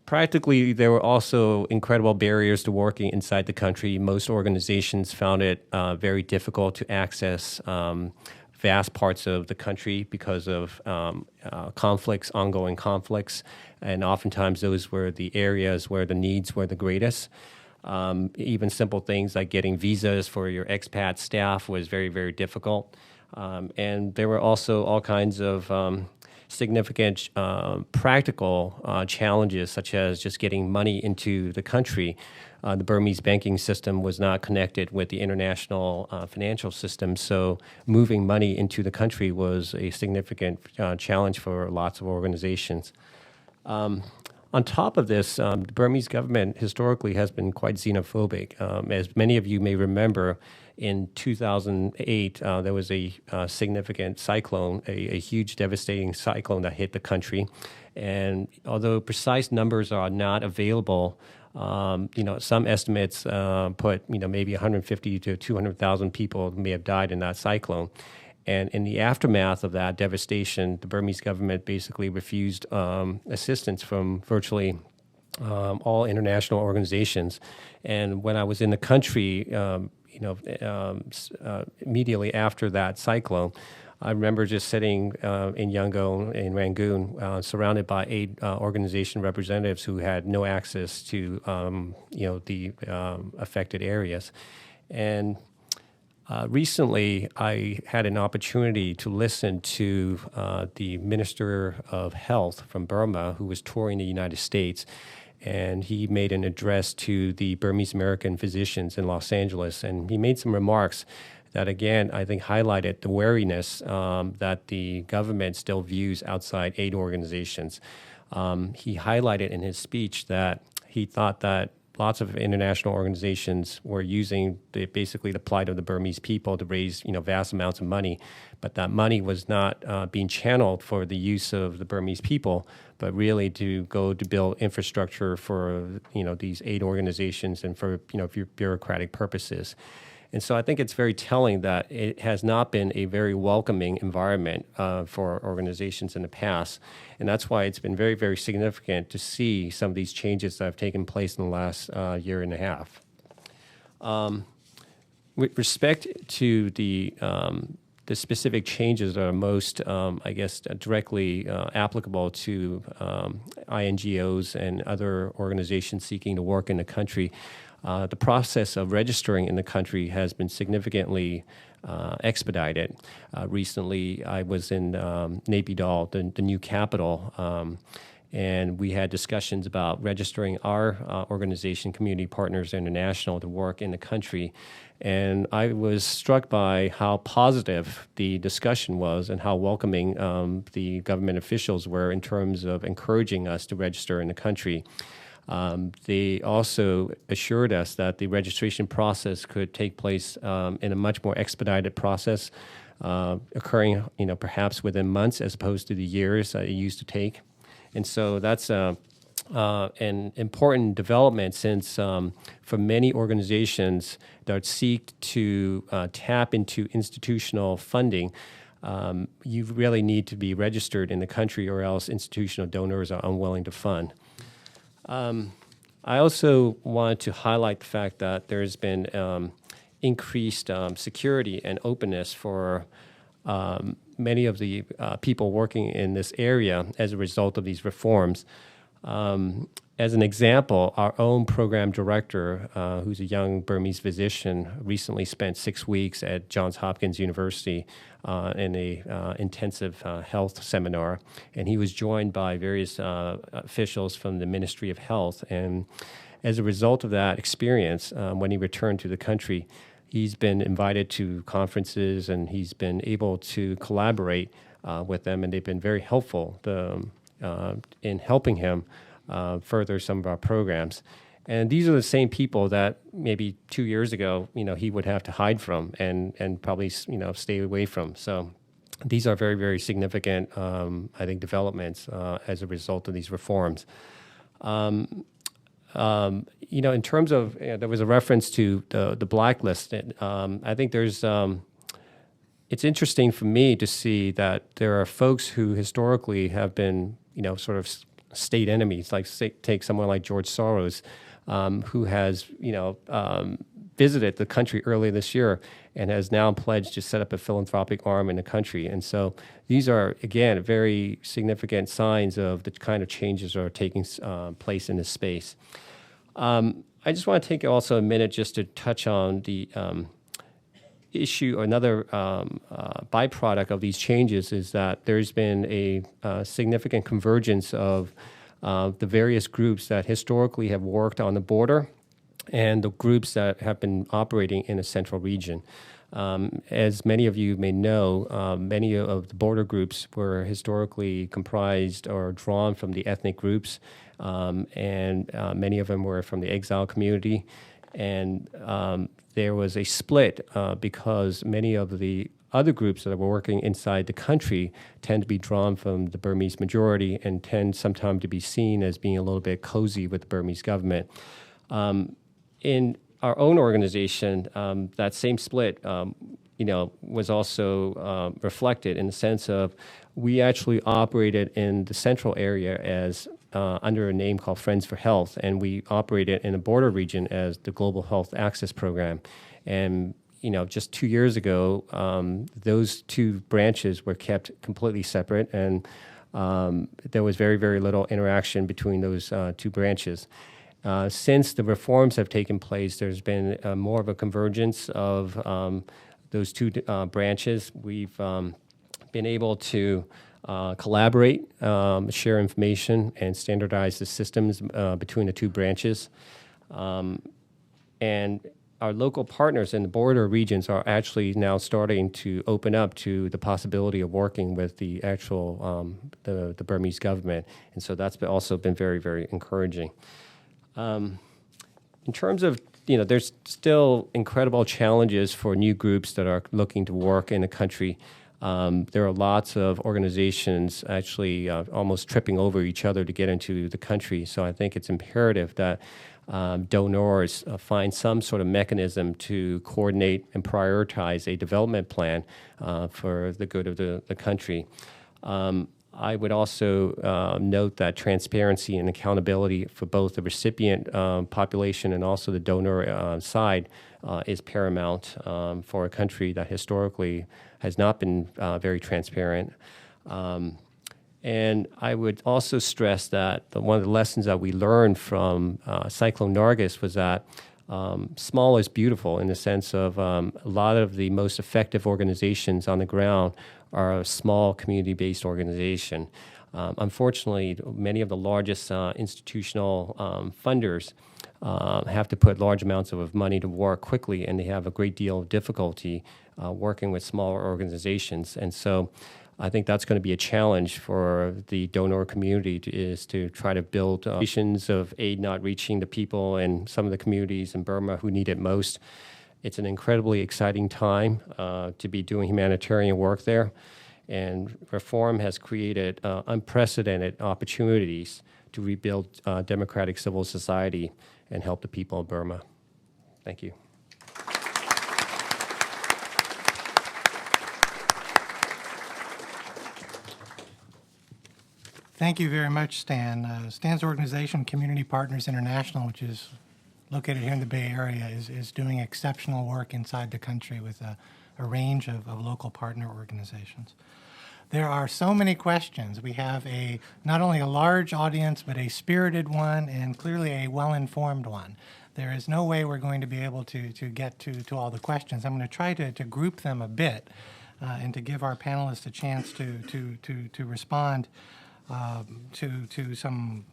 Practically, there were also incredible barriers to working inside the country. Most organizations found it very difficult to access vast parts of the country because of ongoing conflicts, and oftentimes those were the areas where the needs were the greatest. Even simple things like getting visas for your expat staff was very, very difficult. And there were also all kinds of significant practical challenges, such as just getting money into the country. The Burmese banking system was not connected with the international financial system, so moving money into the country was a significant challenge for lots of organizations. On top of this, the Burmese government historically has been quite xenophobic. As many of you may remember, in 2008, there was a significant cyclone, a huge devastating cyclone that hit the country. And although precise numbers are not available, some estimates put, maybe 150 to 200,000 people may have died in that cyclone. And in the aftermath of that devastation, the Burmese government basically refused assistance from virtually all international organizations. And when I was in the country, immediately after that cyclone, I remember just sitting in Yangon, in Rangoon, surrounded by aid organization representatives who had no access to, the affected areas. And recently, I had an opportunity to listen to the Minister of Health from Burma, who was touring the United States, and he made an address to the Burmese American physicians in Los Angeles, and he made some remarks that, again, I think highlighted the wariness that the government still views outside aid organizations. He highlighted in his speech that he thought that lots of international organizations were using basically the plight of the Burmese people to raise vast amounts of money, but that money was not being channeled for the use of the Burmese people, but really to go to build infrastructure for these aid organizations and for bureaucratic purposes. And so I think it's very telling that it has not been a very welcoming environment for organizations in the past. And that's why it's been very, very significant to see some of these changes that have taken place in the last year and a half. With respect to the specific changes that are most, directly applicable to INGOs and other organizations seeking to work in the country, the process of registering in the country has been significantly expedited. Recently, I was in Naypyidaw, the new capital, and we had discussions about registering our organization, Community Partners International, to work in the country. And I was struck by how positive the discussion was and how welcoming the government officials were in terms of encouraging us to register in the country. They also assured us that the registration process could take place in a much more expedited process, occurring, perhaps within months as opposed to the years that it used to take. And so that's an important development since for many organizations that seek to tap into institutional funding, you really need to be registered in the country or else institutional donors are unwilling to fund. I also wanted to highlight the fact that there's been increased security and openness for many of the people working in this area as a result of these reforms. As an example, our own program director, who's a young Burmese physician, recently spent 6 weeks at Johns Hopkins University in a intensive health seminar, and he was joined by various officials from the Ministry of Health. And as a result of that experience, when he returned to the country, he's been invited to conferences and he's been able to collaborate with them, and they've been very helpful in helping him further some of our programs. And these are the same people that maybe 2 years ago, he would have to hide from and probably, stay away from. So these are very, very significant, I think, developments as a result of these reforms. In terms of, there was a reference to the blacklist. I think it's interesting for me to see that there are folks who historically have been, sort of state enemies, like take someone like George Soros, who has, visited the country earlier this year and has now pledged to set up a philanthropic arm in the country. And so these are, again, very significant signs of the kind of changes that are taking place in this space. I just want to take also a minute just to touch on the issue. Another byproduct of these changes is that there's been a significant convergence of the various groups that historically have worked on the border and the groups that have been operating in a central region. As many of you may know, many of the border groups were historically comprised or drawn from the ethnic groups, and many of them were from the exile community. And there was a split because many of the other groups that were working inside the country tend to be drawn from the Burmese majority and tend sometimes to be seen as being a little bit cozy with the Burmese government. In our own organization, that same split, was also reflected in the sense of we actually operated in the central area as under a name called Friends for Health, and we operated in a border region as the Global Health Access Program. And just 2 years ago, those two branches were kept completely separate, and there was very, very little interaction between those two branches. Since the reforms have taken place, there's been more of a convergence of those two branches. We've been able to collaborate, share information, and standardize the systems between the two branches. And our local partners in the border regions are actually now starting to open up to the possibility of working with the actual the Burmese government. And so that's also been very, very encouraging. In terms of, there's still incredible challenges for new groups that are looking to work in the country. There are lots of organizations actually almost tripping over each other to get into the country. So I think it's imperative that donors find some sort of mechanism to coordinate and prioritize a development plan for the good of the country. I would also note that transparency and accountability for both the recipient population and also the donor side is paramount for a country that historically has not been very transparent. And I would also stress that one of the lessons that we learned from Cyclone Nargis was that small is beautiful, in the sense of a lot of the most effective organizations on the ground are a small community-based organization. Unfortunately, many of the largest institutional funders have to put large amounts of money to work quickly, and they have a great deal of difficulty working with smaller organizations. And so I think that's going to be a challenge for the donor community is to try to build situations of aid not reaching the people in some of the communities in Burma who need it most. It's an incredibly exciting time to be doing humanitarian work there, and reform has created unprecedented opportunities to rebuild democratic civil society and help the people of Burma. Thank you. Thank you very much, Stan. Stan's organization, Community Partners International, which is located here in the Bay Area, is doing exceptional work inside the country with a range of local partner organizations. There are so many questions. We have not only a large audience, but a spirited one and clearly a well-informed one. There is no way we're going to be able to get to all the questions. I'm going to try to group them a bit and to give our panelists a chance to respond to some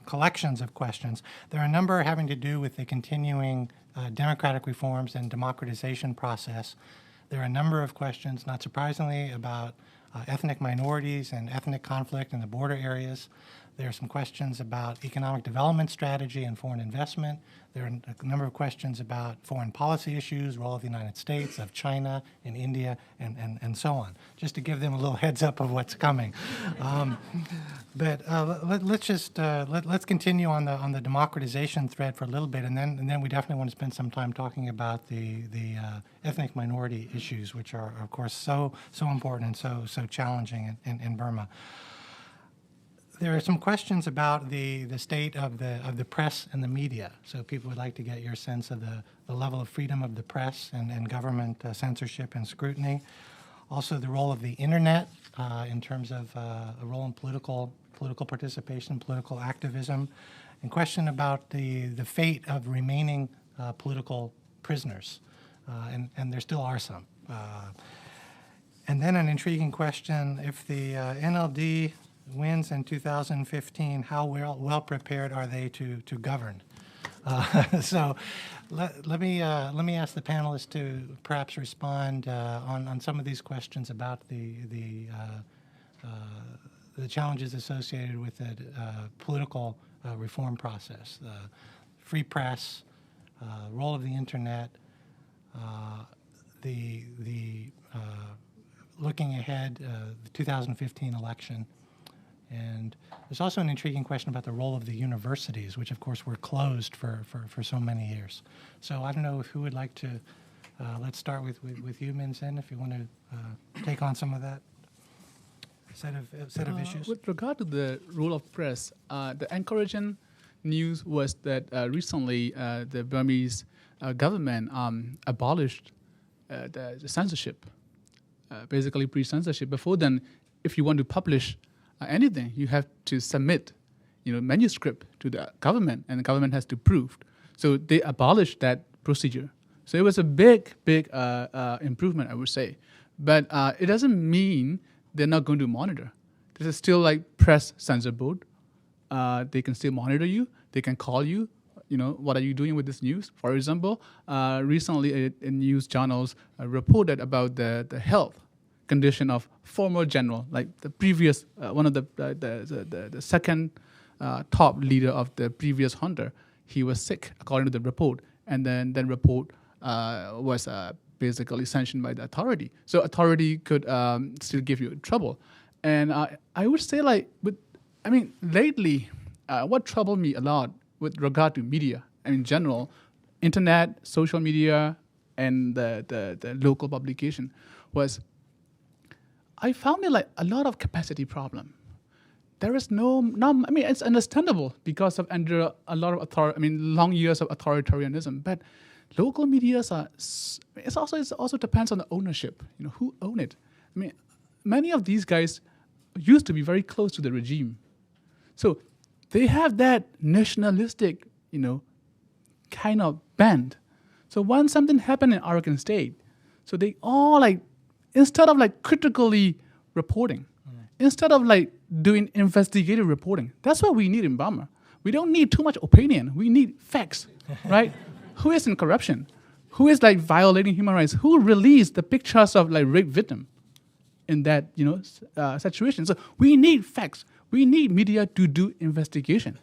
collections of questions. There are a number having to do with the continuing democratic reforms and democratization process. There are a number of questions, not surprisingly, about ethnic minorities and ethnic conflict in the border areas. There are some questions about economic development strategy and foreign investment. There are a number of questions about foreign policy issues, role of the United States, of China and India, and so on, just to give them a little heads up of what's coming. Let's continue on the democratization thread for a little bit, and then we definitely want to spend some time talking about the ethnic minority issues, which are, of course, so important and so challenging in Burma. There are some questions about the state of the press and the media. So people would like to get your sense of the level of freedom of the press and government censorship and scrutiny. Also the role of the internet in terms of a role in political participation, political activism, and question about the fate of remaining political prisoners. And there still are some. And then an intriguing question, if the NLD wins in 2015, how well prepared are they to govern? So let me ask the panelists to perhaps respond on some of these questions about the challenges associated with the political reform process, the free press, role of the internet, the looking ahead, the 2015 election. And there's also an intriguing question about the role of the universities, which of course were closed for so many years. So I don't know who would like to, let's start with you, Min Sen, if you want to take on some of that set of issues. With regard to the role of press, the encouraging news was that recently the Burmese government abolished the censorship, basically pre-censorship. Before then, if you want to publish anything, you have to submit, manuscript to the government, and the government has to prove. So they abolished that procedure. So it was a big improvement, I would say. But it doesn't mean they're not going to monitor. This is still like press censor board. They can still monitor you. They can call you. What are you doing with this news? For example, recently in news channels reported about the health condition of former general, like the previous one of the second top leader of the previous junta. he was sick, according to the report, and then that report was basically sanctioned by the authority. So authority could still give you trouble. And I would say lately, what troubled me a lot with regard to media, and in general, internet, social media, and the local publication was, I found it like a lot of capacity problem. There is it's understandable because of under a lot of long years of authoritarianism, but local medias are, it also depends on the ownership, who own it. I mean, many of these guys used to be very close to the regime. So they have that nationalistic, kind of bent. So when something happened in Oregon State, so they all instead of critically reporting, instead of doing investigative reporting, that's what we need in Burma. We don't need too much opinion. We need facts, right? Who is in corruption? Who is violating human rights? Who released the pictures of rape victim in that situation? So we need facts. We need media to do investigation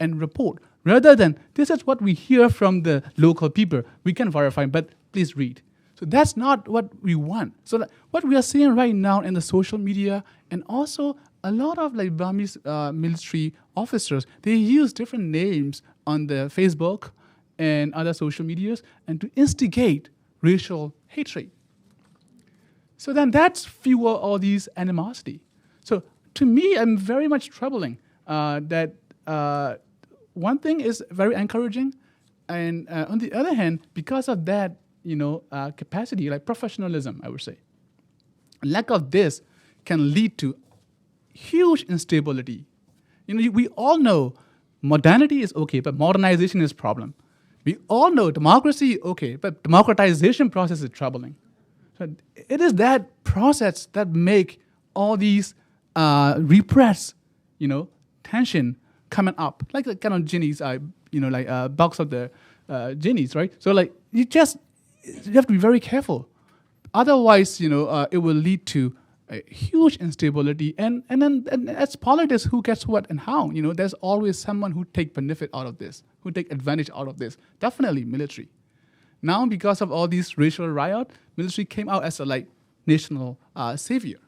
and report, rather than this is what we hear from the local people. We can verify, but please read. So that's not what we want. So what we are seeing right now in the social media, and also a lot of Burmese military officers, they use different names on the Facebook and other social medias and to instigate racial hatred. So then that's fuel all these animosity. So to me, I'm very much troubling that one thing is very encouraging, and on the other hand, because of that, capacity, professionalism, I would say, lack of this can lead to huge instability. We all know modernity is okay, but modernization is problem. We all know democracy okay, but democratization process is troubling. So it is that process that make all these repressed, tension coming up, like the kind of genies, box of the genies, right? So you have to be very careful. Otherwise, it will lead to a huge instability. And as politics, who gets what and how? There's always someone who take benefit out of this, who take advantage out of this. Definitely military. Now, because of all these racial riot, military came out as a national savior.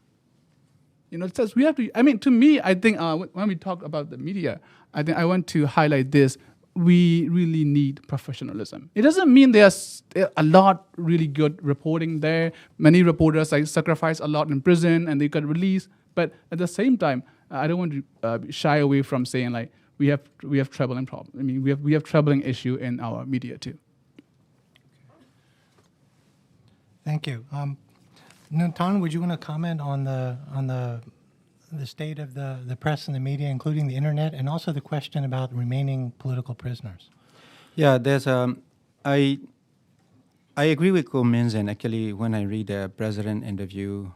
It says we have to. To me, I think when we talk about the media, I think I want to highlight this. We really need professionalism. It doesn't mean there's a lot really good reporting there. Many reporters sacrifice a lot in prison and they got released. But at the same time, I don't want to shy away from saying we have troubling problem. We have troubling issue in our media too. Thank you. Nyunt, would you want to comment on the state of the press and the media, including the internet, and also the question about remaining political prisoners? Yeah, there's I agree with Gomez, and actually when I read the president interview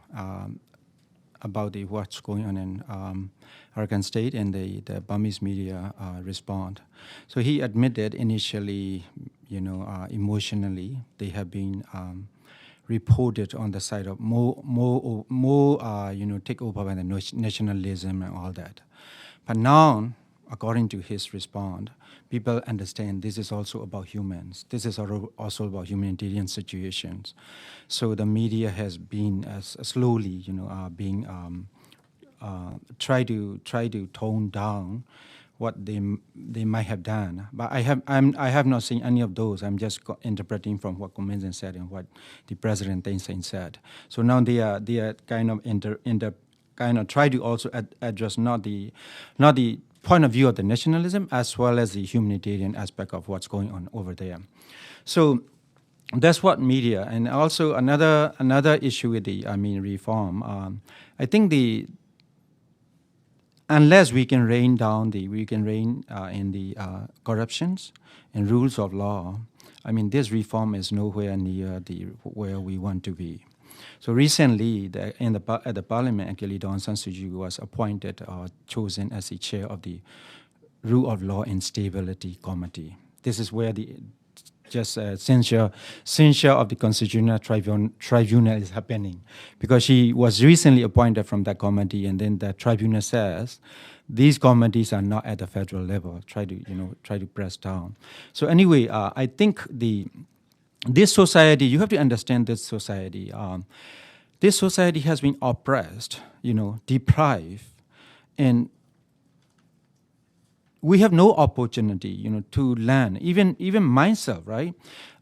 about what's going on in Oregon State, and the Burmese media respond. So he admitted initially, emotionally, they have been reported on the side of more take over by the nationalism and all that. But now, according to his response, people understand this is also about humans. This is also about humanitarian situations. So the media has been slowly, being try to tone down what they might have done, but I have not seen any of those. I'm just interpreting from what Gomez said and what the president said. So now they are kind of try to also address not the point of view of the nationalism as well as the humanitarian aspect of what's going on over there. So that's what media, and also another issue with the reform. I think unless we can rein in the corruptions and rules of law, this reform is nowhere near where we want to be. So recently, at the parliament, actually, Aung San Suu Kyi was appointed or chosen as the chair of the Rule of Law and Stability Committee. This is where censure of the Constitutional Tribunal is happening, because she was recently appointed from that committee, and then the tribunal says these committees are not at the federal level. Try to press down. So anyway, I think this society, you have to understand this society. This society has been oppressed, deprived, and we have no opportunity, to learn. Even myself, right?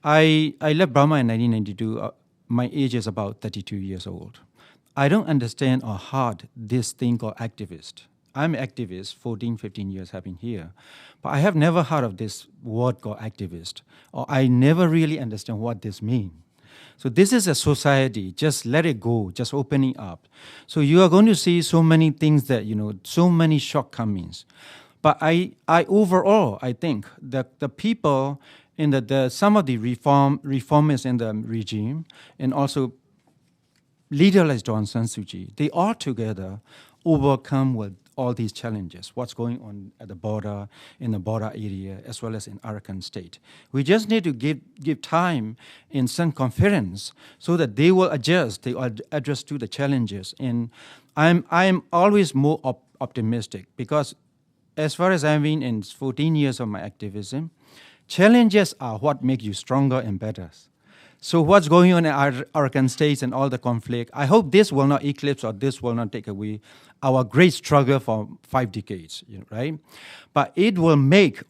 I left Burma in 1992. My age is about 32 years old. I don't understand or heard this thing called activist. I'm an activist, 14, 15 years have been here. But I have never heard of this word called activist, or I never really understand what this means. So this is a society, just let it go, just opening up. So you are going to see so many things that, so many shortcomings. But I overall, I think that the people in some of the reformists in the regime, and also leaders like Aung San Suu Kyi, they all together overcome with all these challenges, what's going on at the border, in the border area, as well as in Arakan state. We just need to give time in some conference so that they will adjust, they will address to the challenges. And I'm always more optimistic, because as far as I've been in 14 years of my activism, challenges are what make you stronger and better. So what's going on in Arakan states and all the conflict, I hope this will not eclipse, or this will not take away our great struggle for 5 decades, right? But it will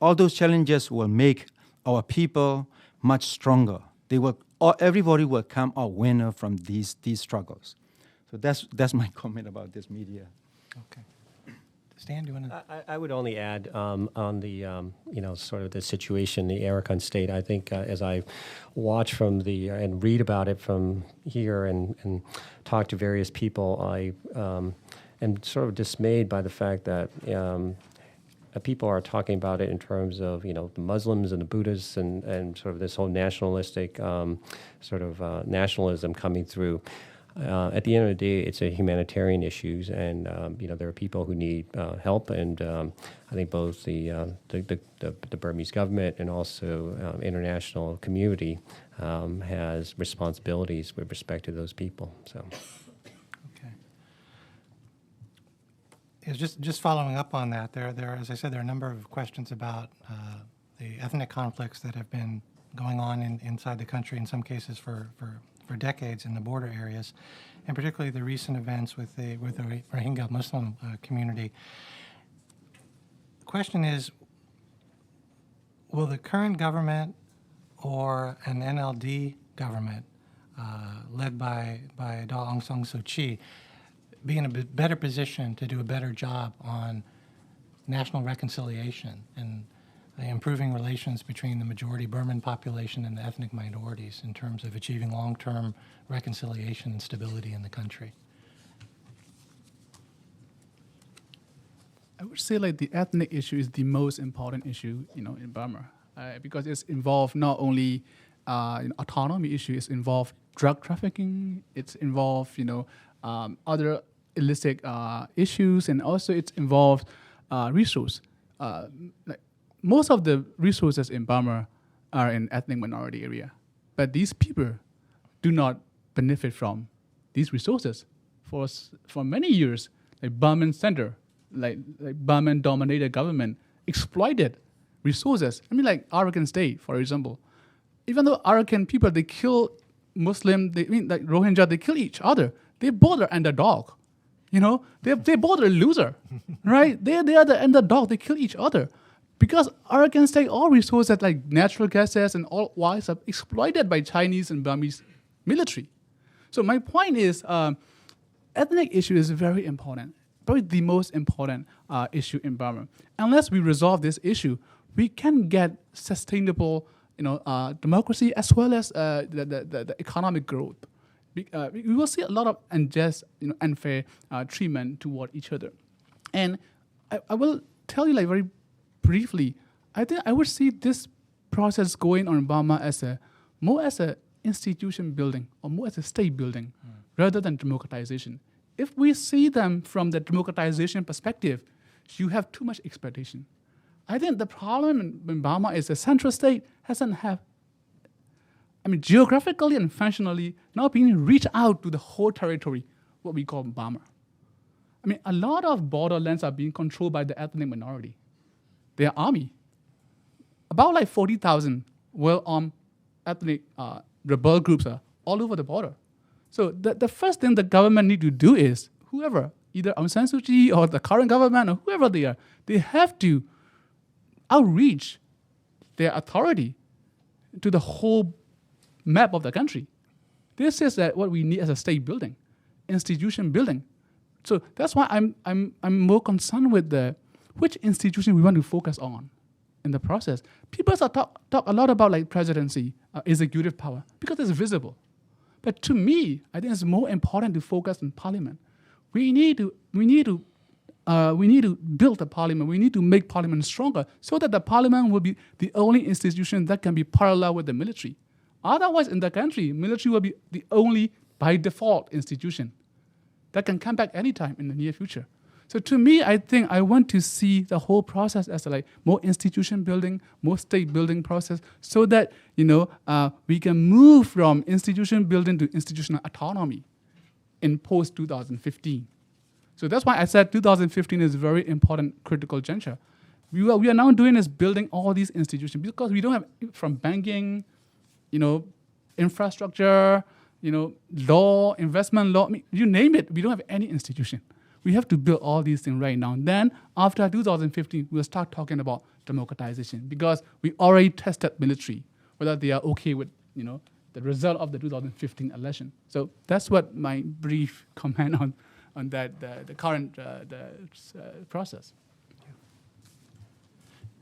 all those challenges will make our people much stronger. Everybody will come out winner from these struggles. So that's my comment about this media. Okay. Stan, do you want to? I would only add on the sort of the situation, the Arakan state. I think as I watch and read about it from here and talk to various people, I am sort of dismayed by the fact that people are talking about it in terms of the Muslims and the Buddhists and sort of this whole nationalistic nationalism coming through. At the end of the day, it's a humanitarian issue, and there are people who need help, and I think both the Burmese government and also international community has responsibilities with respect to those people. So, okay. Just following up on that, there, as I said, there are a number of questions about the ethnic conflicts that have been going on inside the country, in some cases for decades in the border areas, and particularly the recent events with the Rohingya Muslim community. The question is, will the current government or an NLD government led by Aung San Suu Kyi be in a better position to do a better job on national reconciliation and improving relations between the majority Burman population and the ethnic minorities in terms of achieving long-term reconciliation and stability in the country? I would say the ethnic issue is the most important issue, in Burma, because it's involved not only autonomy issue, it's involved drug trafficking, it's involved other illicit issues, and also it's involved resource. Most of the resources in Burma are in ethnic minority area, but these people do not benefit from these resources. For many years, Burman center, Burman-dominated government exploited resources. Arakan state, for example. Even though Arakan people, they kill Muslim, Rohingya, they kill each other. They both are underdog. They both are loser, right? They are the underdog. They kill each other. Because Arakan state, all resources like natural gases and all oils are exploited by Chinese and Burmese military. So my point is, ethnic issue is very important, probably the most important issue in Burma. Unless we resolve this issue, we can get sustainable, democracy as well as the economic growth. We will see a lot of unjust, unfair treatment toward each other. And I will tell you very briefly, I think I would see this process going on in Burma more as a institution building or more as a state building rather than democratization. If we see them from the democratization perspective, you have too much expectation. I think the problem in Burma is the central state hasn't have geographically and functionally now being reached out to the whole territory, what we call Burma. A lot of borderlands are being controlled by the ethnic minority. Their army, about like 40,000 well-armed ethnic rebel groups are all over the border. So the first thing the government need to do is, whoever, either Aung San Suu Kyi or the current government or whoever they are, they have to outreach their authority to the whole map of the country. This is what we need as a state building, institution building. So that's why I'm more concerned with which institution we want to focus on in the process. People talk a lot about like presidency, executive power, because it's visible. But to me, I think it's more important to focus on parliament. We need to build the parliament. We need to make parliament stronger so that the parliament will be the only institution that can be parallel with the military. Otherwise, in the country, military will be the only, by default, institution that can come back anytime in the near future. So to me, I think I want to see the whole process as like more institution building, more state building process, so that we can move from institution building to institutional autonomy in post-2015. So that's why I said 2015 is a very important critical juncture. We are now doing is building all these institutions because we don't have, from banking, infrastructure, law, investment law, you name it, we don't have any institution. We have to build all these things right now. Then after 2015, we'll start talking about democratization because we already tested military, whether they are okay with, the result of the 2015 election. So that's what my brief comment on that, the current process.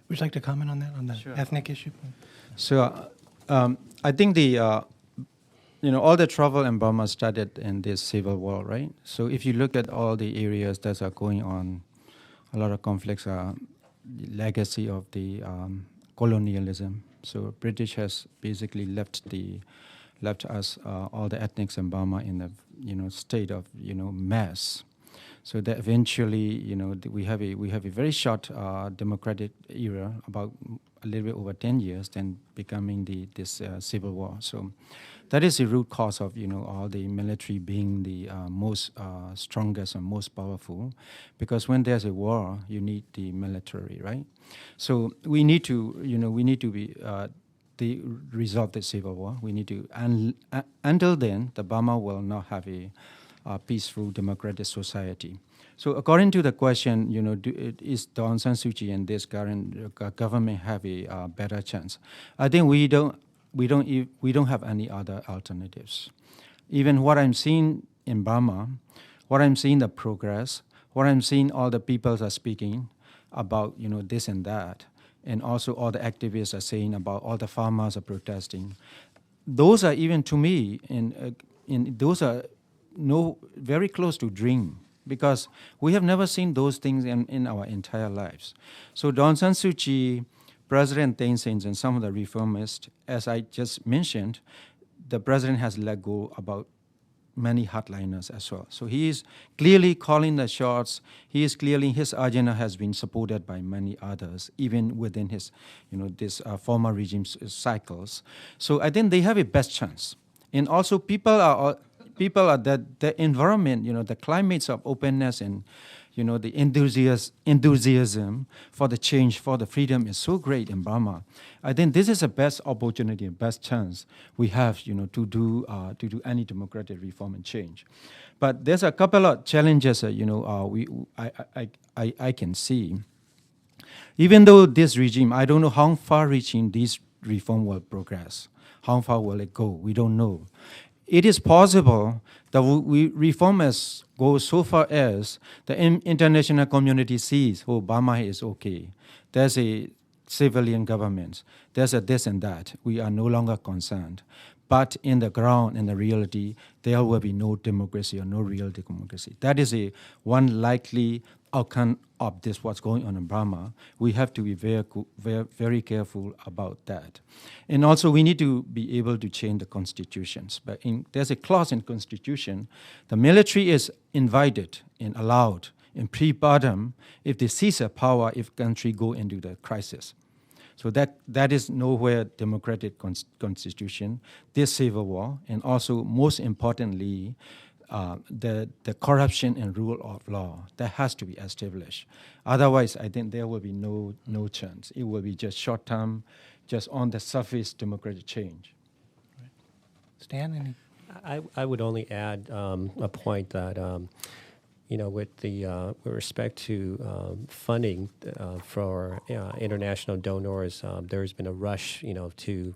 Would you like to comment on that, on the ethnic issue? So I think all the trouble in Burma started in this civil war, right? So if you look at all the areas that are going on, a lot of conflicts are legacy of the colonialism. So British has basically left us all the ethnics in Burma in a state of mess. So that eventually we have a very short democratic era, about a little bit over 10 years, then becoming this civil war. So that is the root cause of all the military being the most strongest and most powerful, because when there's a war, you need the military, right? So we need to resolve the civil war. We need to, until then, the Burma will not have a peaceful democratic society. So according to the question, is Aung San Suu Kyi and this current government have a better chance? I think we don't have any other alternatives. Even what I'm seeing in Burma, what I'm seeing the progress, what I'm seeing all the people are speaking about, this and that, and also all the activists are saying about all the farmers are protesting. Those are even to me, those are very close to dream, because we have never seen those things in our entire lives. So Aung San Suu Kyi, President Thein Sein, and some of the reformists, as I just mentioned, the president has let go about many hardliners as well. So he is clearly calling the shots. His agenda has been supported by many others, even within his, this former regime's cycles. So I think they have a best chance. And also people are the environment, the climates of openness and the enthusiasm for the change, for the freedom is so great in Burma. I think this is the best opportunity and best chance we have, to do any democratic reform and change. But there's a couple of challenges, I can see. Even though this regime, I don't know how far-reaching this reform will progress. How far will it go? We don't know. It is possible that reformers go so far as the international community sees, Burma is okay. There's a civilian government. There's a this and that. We are no longer concerned. But in the ground, in the reality, there will be no democracy or no real democracy. That is one likely outcome of this, what's going on in Burma. We have to be very, very, very careful about that. And also we need to be able to change the constitutions. But there's a clause in constitution, the military is invited and allowed in pre-bottom if they seize a power if country go into the crisis. So that is nowhere democratic constitution, this civil war, and also most importantly, the corruption and rule of law that has to be established. Otherwise, I think there will be no chance. It will be just short term, just on the surface democratic change. Stan, any? I would only add a point that with respect to funding for international donors, there's been a rush, to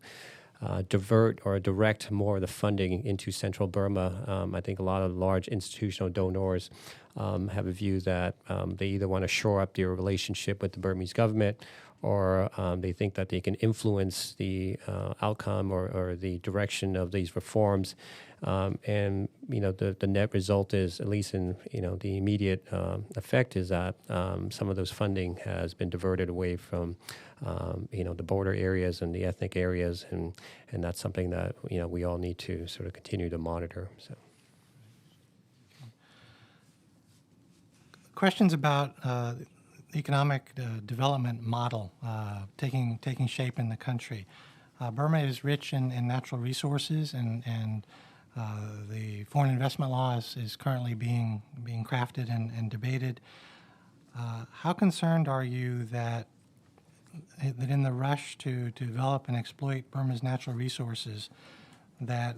divert or direct more of the funding into central Burma. I think a lot of large institutional donors have a view that they either want to shore up their relationship with the Burmese government, or they think that they can influence the outcome or the direction of these reforms. And the net result is, at least in the immediate effect, is that some of those funding has been diverted away from the border areas and the ethnic areas, and that's something that we all need to sort of continue to monitor. So. Questions about economic development model taking shape in the country. Burma is rich in natural resources, and the foreign investment law is currently being crafted and debated. How concerned are you that in the rush to develop and exploit Burma's natural resources, that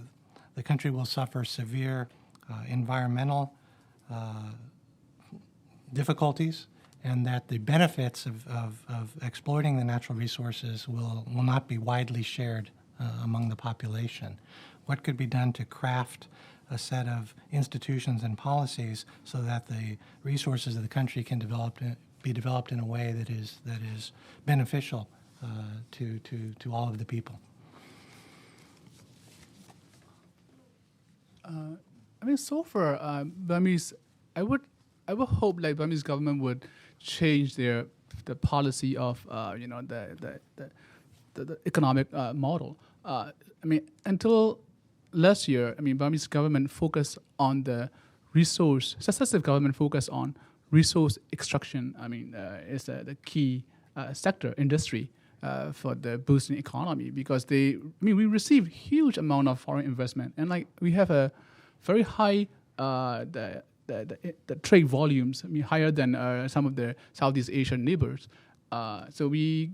the country will suffer severe environmental difficulties, and that the benefits of exploiting the natural resources will not be widely shared among the population? What could be done to craft a set of institutions and policies so that the resources of the country can be developed in a way that is beneficial to all of the people? So far, Burmese, I would hope like Burmese government would change the policy of the economic model. Until last year, Burmese government focused on successive government focused on resource extraction. Is the key sector industry for the boosting economy, because we receive huge amount of foreign investment, and we have a very high the trade volumes, higher than some of the Southeast Asian neighbors. So we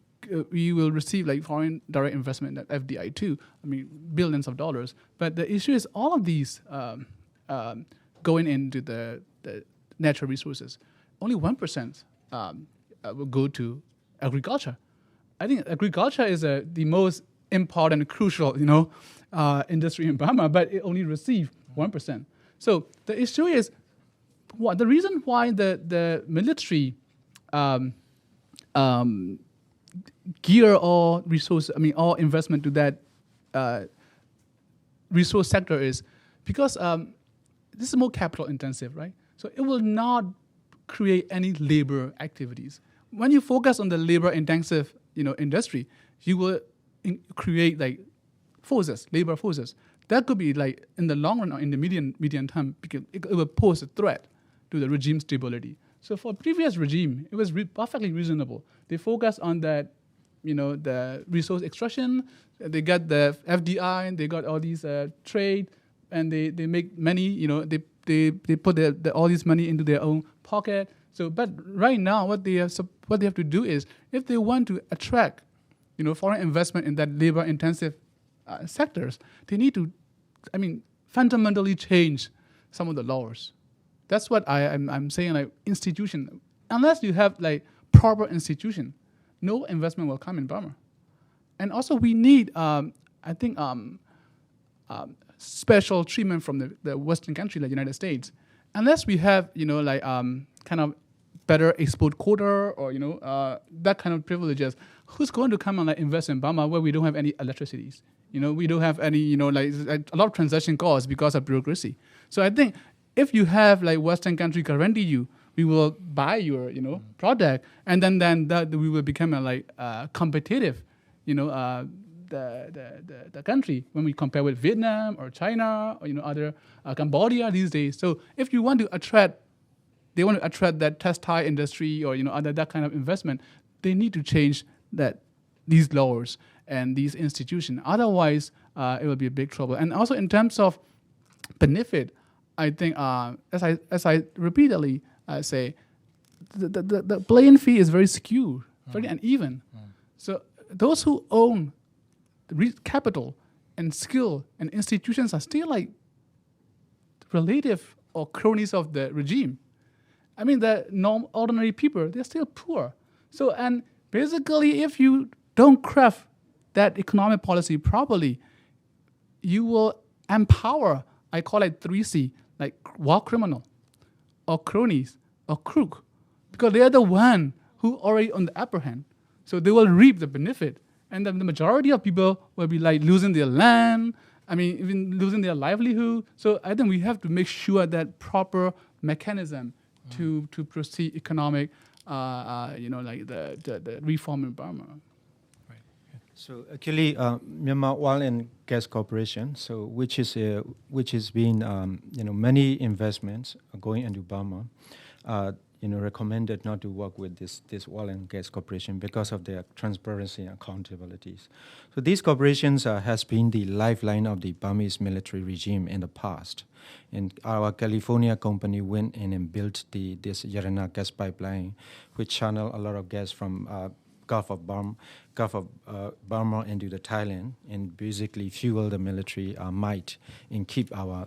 will receive foreign direct investment, that FDI too. Billions of dollars. But the issue is all of these going into the natural resources. Only 1% will go to agriculture. I think agriculture is the most important, crucial, industry in Burma, but it only receives 1%. So the issue is, the reason why the military gear all resource, all investment to that resource sector is because this is more capital intensive, right? So it will not create any labor activities. When you focus on the labor intensive, industry, you will create labor forces. That could be in the long run or in the medium term, because it will pose a threat to the regime stability. So for previous regime, it was perfectly reasonable. They focused on that, the resource extraction. They got the FDI, they got all these trade, and they make money. They put all this money into their own pocket. So, but right now, what they have to do is, if they want to attract, foreign investment in that labor-intensive sectors, they need to, fundamentally change some of the laws. That's what I'm saying. Institution, unless you have proper institution, no investment will come in Burma. And also, we need, special treatment from the Western country like United States. Unless we have, kind of better export quota or that kind of privileges, who's going to come and invest in Burma where we don't have any electricities? We don't have any, a lot of transaction costs because of bureaucracy. So I think if you have Western country guarantee you, we will buy your product, and then that we will become competitive, the country when we compare with Vietnam or China or other Cambodia these days. So if you want to attract, they want to attract that textile industry or other that kind of investment, they need to change that these laws and these institutions. Otherwise, it will be a big trouble. And also in terms of benefit, I think, as I repeatedly say, the playing field is very skewed, very uneven. So those who own capital and skill and institutions are still like relative or cronies of the regime. I mean, the ordinary people, they're still poor. So, and basically, if you don't craft that economic policy properly, you will empower, I call it 3C, like war criminal, or cronies, or crook, because they are the one who already on the upper hand. So they will reap the benefit. And then the majority of people will be like losing their land, I mean, even losing their livelihood. So I think we have to make sure that proper mechanism to proceed economic, like the reform in Burma. So actually, Myanmar Oil and Gas Corporation, so which has been many investments going into Burma, recommended not to work with this oil and gas corporation because of their transparency and accountabilities. So these corporations has been the lifeline of the Burmese military regime in the past. And our California company went in and built this Yarana gas pipeline, which channel a lot of gas from Gulf of Burma into the Thailand, and basically fuel the military might and keep our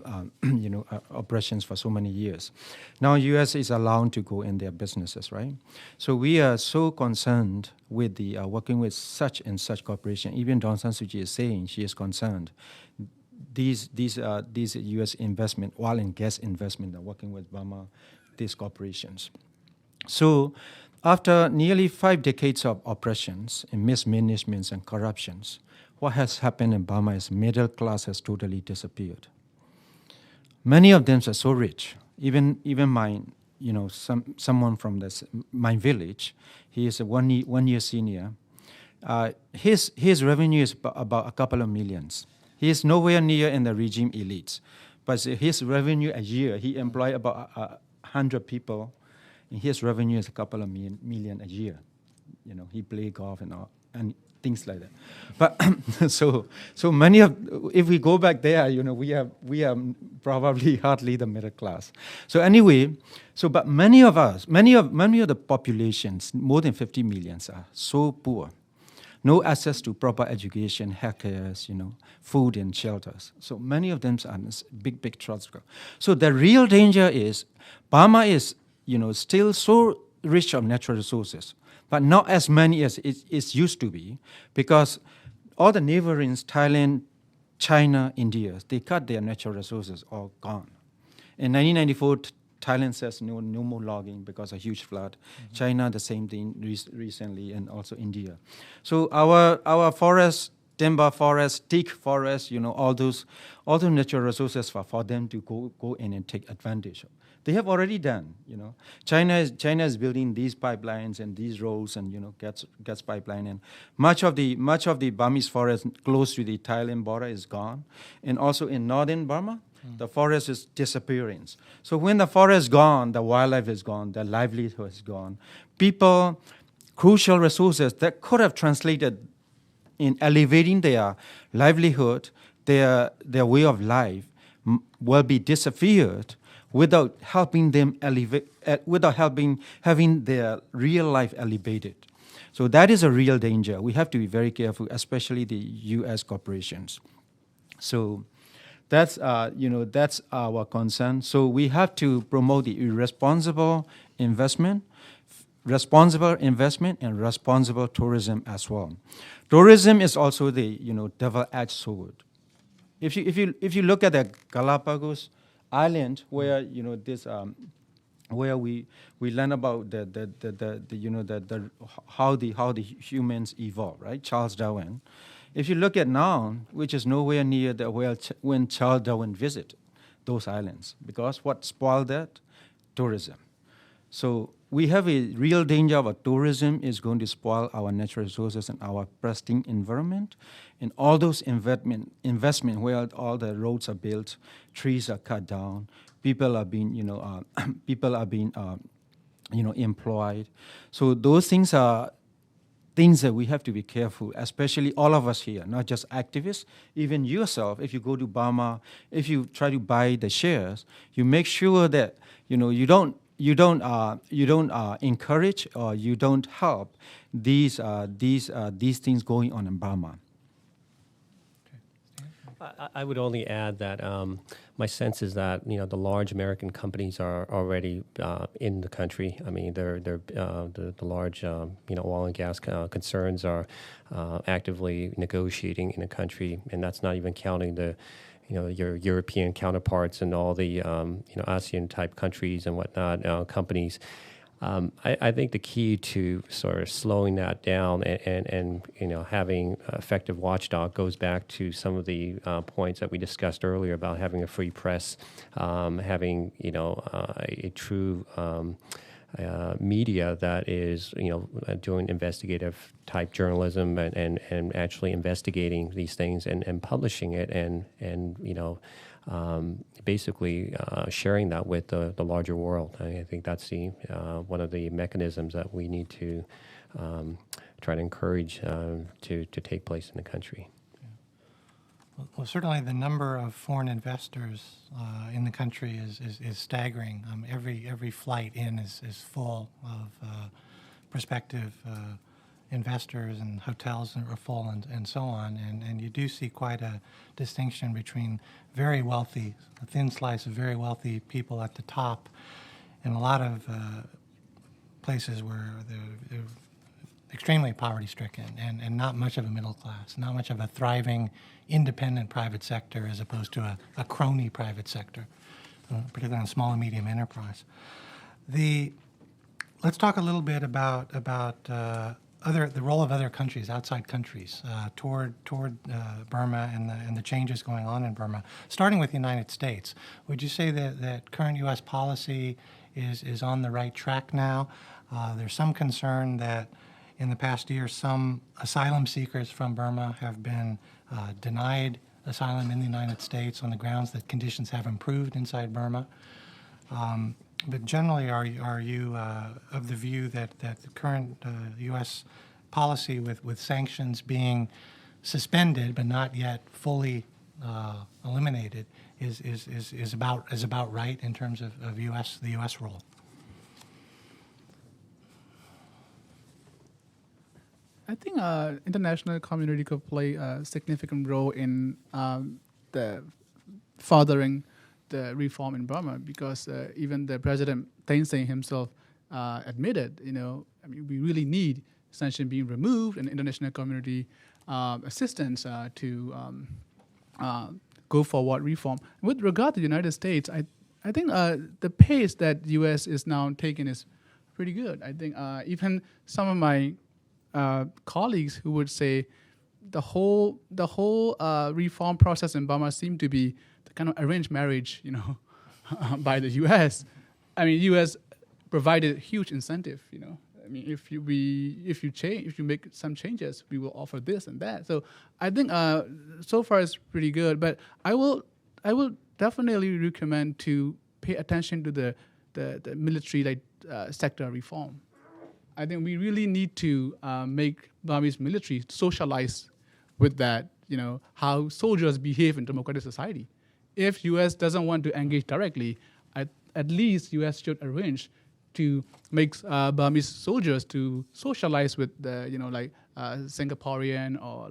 operations for so many years. Now U.S. is allowed to go in their businesses, right? So we are so concerned with the working with such and such corporation. Even Aung San Suu Kyi is saying she is concerned. These U.S. investment, oil and gas investment, are working with Burma, these corporations. So after nearly 5 decades of oppressions and mismanagements and corruptions, what has happened in Burma is middle class has totally disappeared. Many of them are so rich. Even my, someone from my village, he is a one year senior. His revenue is about a couple of millions. He is nowhere near in the regime elites, but his revenue a year, he employ about 100 people. And his revenue is a couple of million a year. He play golf and all, and things like that. But so many of, if we go back there, we are probably hardly the middle class. So anyway, but many of the populations, more than 50 million, are so poor. No access to proper education, healthcare, food and shelters. So many of them are in this big struggle. So the real danger is Burma is still so rich of natural resources, but not as many as it used to be, because all the neighboring Thailand, China, India, they cut their natural resources, all gone. In 1994, Thailand says no more logging because of huge flood. Mm-hmm. China, the same thing recently, and also India. So our forests, timber forests, teak forests, all those natural resources for them to go in and take advantage of. They have already done, China is building these pipelines and these roads and gas pipeline, and much of the Burmese forest close to the Thailand border is gone, and also in northern Burma, the forest is disappearing. So when the forest is gone, the wildlife is gone, the livelihood is gone. People, crucial resources that could have translated in elevating their livelihood, their way of life, will be disappeared without helping them elevate, having their real life elevated. So that is a real danger. We have to be very careful, especially the U.S. corporations. So that's our concern. So we have to promote the responsible investment and responsible tourism as well. Tourism is also the double-edged sword. If you look at the Galapagos Island, where where we learn about how the humans evolve, right? Charles Darwin. If you look at now, which is nowhere near when Charles Darwin visited those islands, because what spoiled that? Tourism. So we have a real danger of tourism is going to spoil our natural resources and our pristine environment, and all those investment where all the roads are built, trees are cut down, people are being employed. So those things are things that we have to be careful, especially all of us here, not just activists, even yourself. If you go to Burma, if you try to buy the shares, you make sure that you don't encourage or you don't help these things going on in Burma. I would only add that my sense is that the large American companies are already in the country. I mean, the large oil and gas concerns are actively negotiating in the country, and that's not even counting your European counterparts and all the ASEAN type countries and whatnot companies. I think the key to sort of slowing that down and having effective watchdog goes back to some of the points that we discussed earlier about having a free press, having a true media that is doing investigative type journalism and actually investigating these things and publishing it and basically sharing that with the larger world. I think that's one of the mechanisms that we need to try to encourage to take place in the country. Well, certainly the number of foreign investors in the country is staggering. Every flight in is full of prospective investors, and hotels are full and so on. And you do see quite a distinction between very wealthy, a thin slice of very wealthy people at the top, and a lot of places where they're extremely poverty-stricken and not much of a middle class, not much of a thriving, independent private sector as opposed to a crony private sector, particularly in small and medium enterprise. Let's talk a little bit about the role of other countries, outside countries, toward Burma and the changes going on in Burma. Starting with the United States, would you say that current U.S. policy is on the right track now? There's some concern that in the past year, some asylum seekers from Burma have been denied asylum in the United States on the grounds that conditions have improved inside Burma. But generally, are you of the view that the current U.S. policy with sanctions being suspended but not yet fully eliminated is about right in terms of the U.S. role? I think international community could play a significant role in the furthering the reform in Burma, because even the President Thein Sein himself admitted, we really need sanctions being removed and international community assistance to go forward reform. With regard to the United States, I think the pace that the U.S. is now taking is pretty good. I think even some of my colleagues who would say the whole reform process in Burma seemed to be the kind of arranged marriage, by the U.S. I mean, U.S. provided huge incentive. I mean, if you make some changes, we will offer this and that. So I think so far it's pretty good. But I will definitely recommend to pay attention to the military sector reform. I think we really need to make Burmese military socialize with that, how soldiers behave in democratic society. If U.S. doesn't want to engage directly, at least U.S. should arrange to make Burmese soldiers to socialize with the, Singaporean or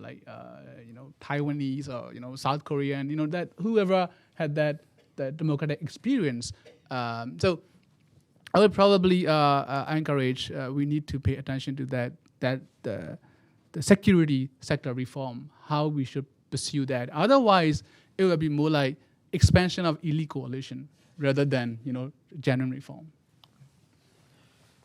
Taiwanese or South Korean, that whoever had that democratic experience. So I would probably encourage we need to pay attention to the security sector reform, how we should pursue that. Otherwise, it will be more like expansion of elite coalition rather than genuine reform.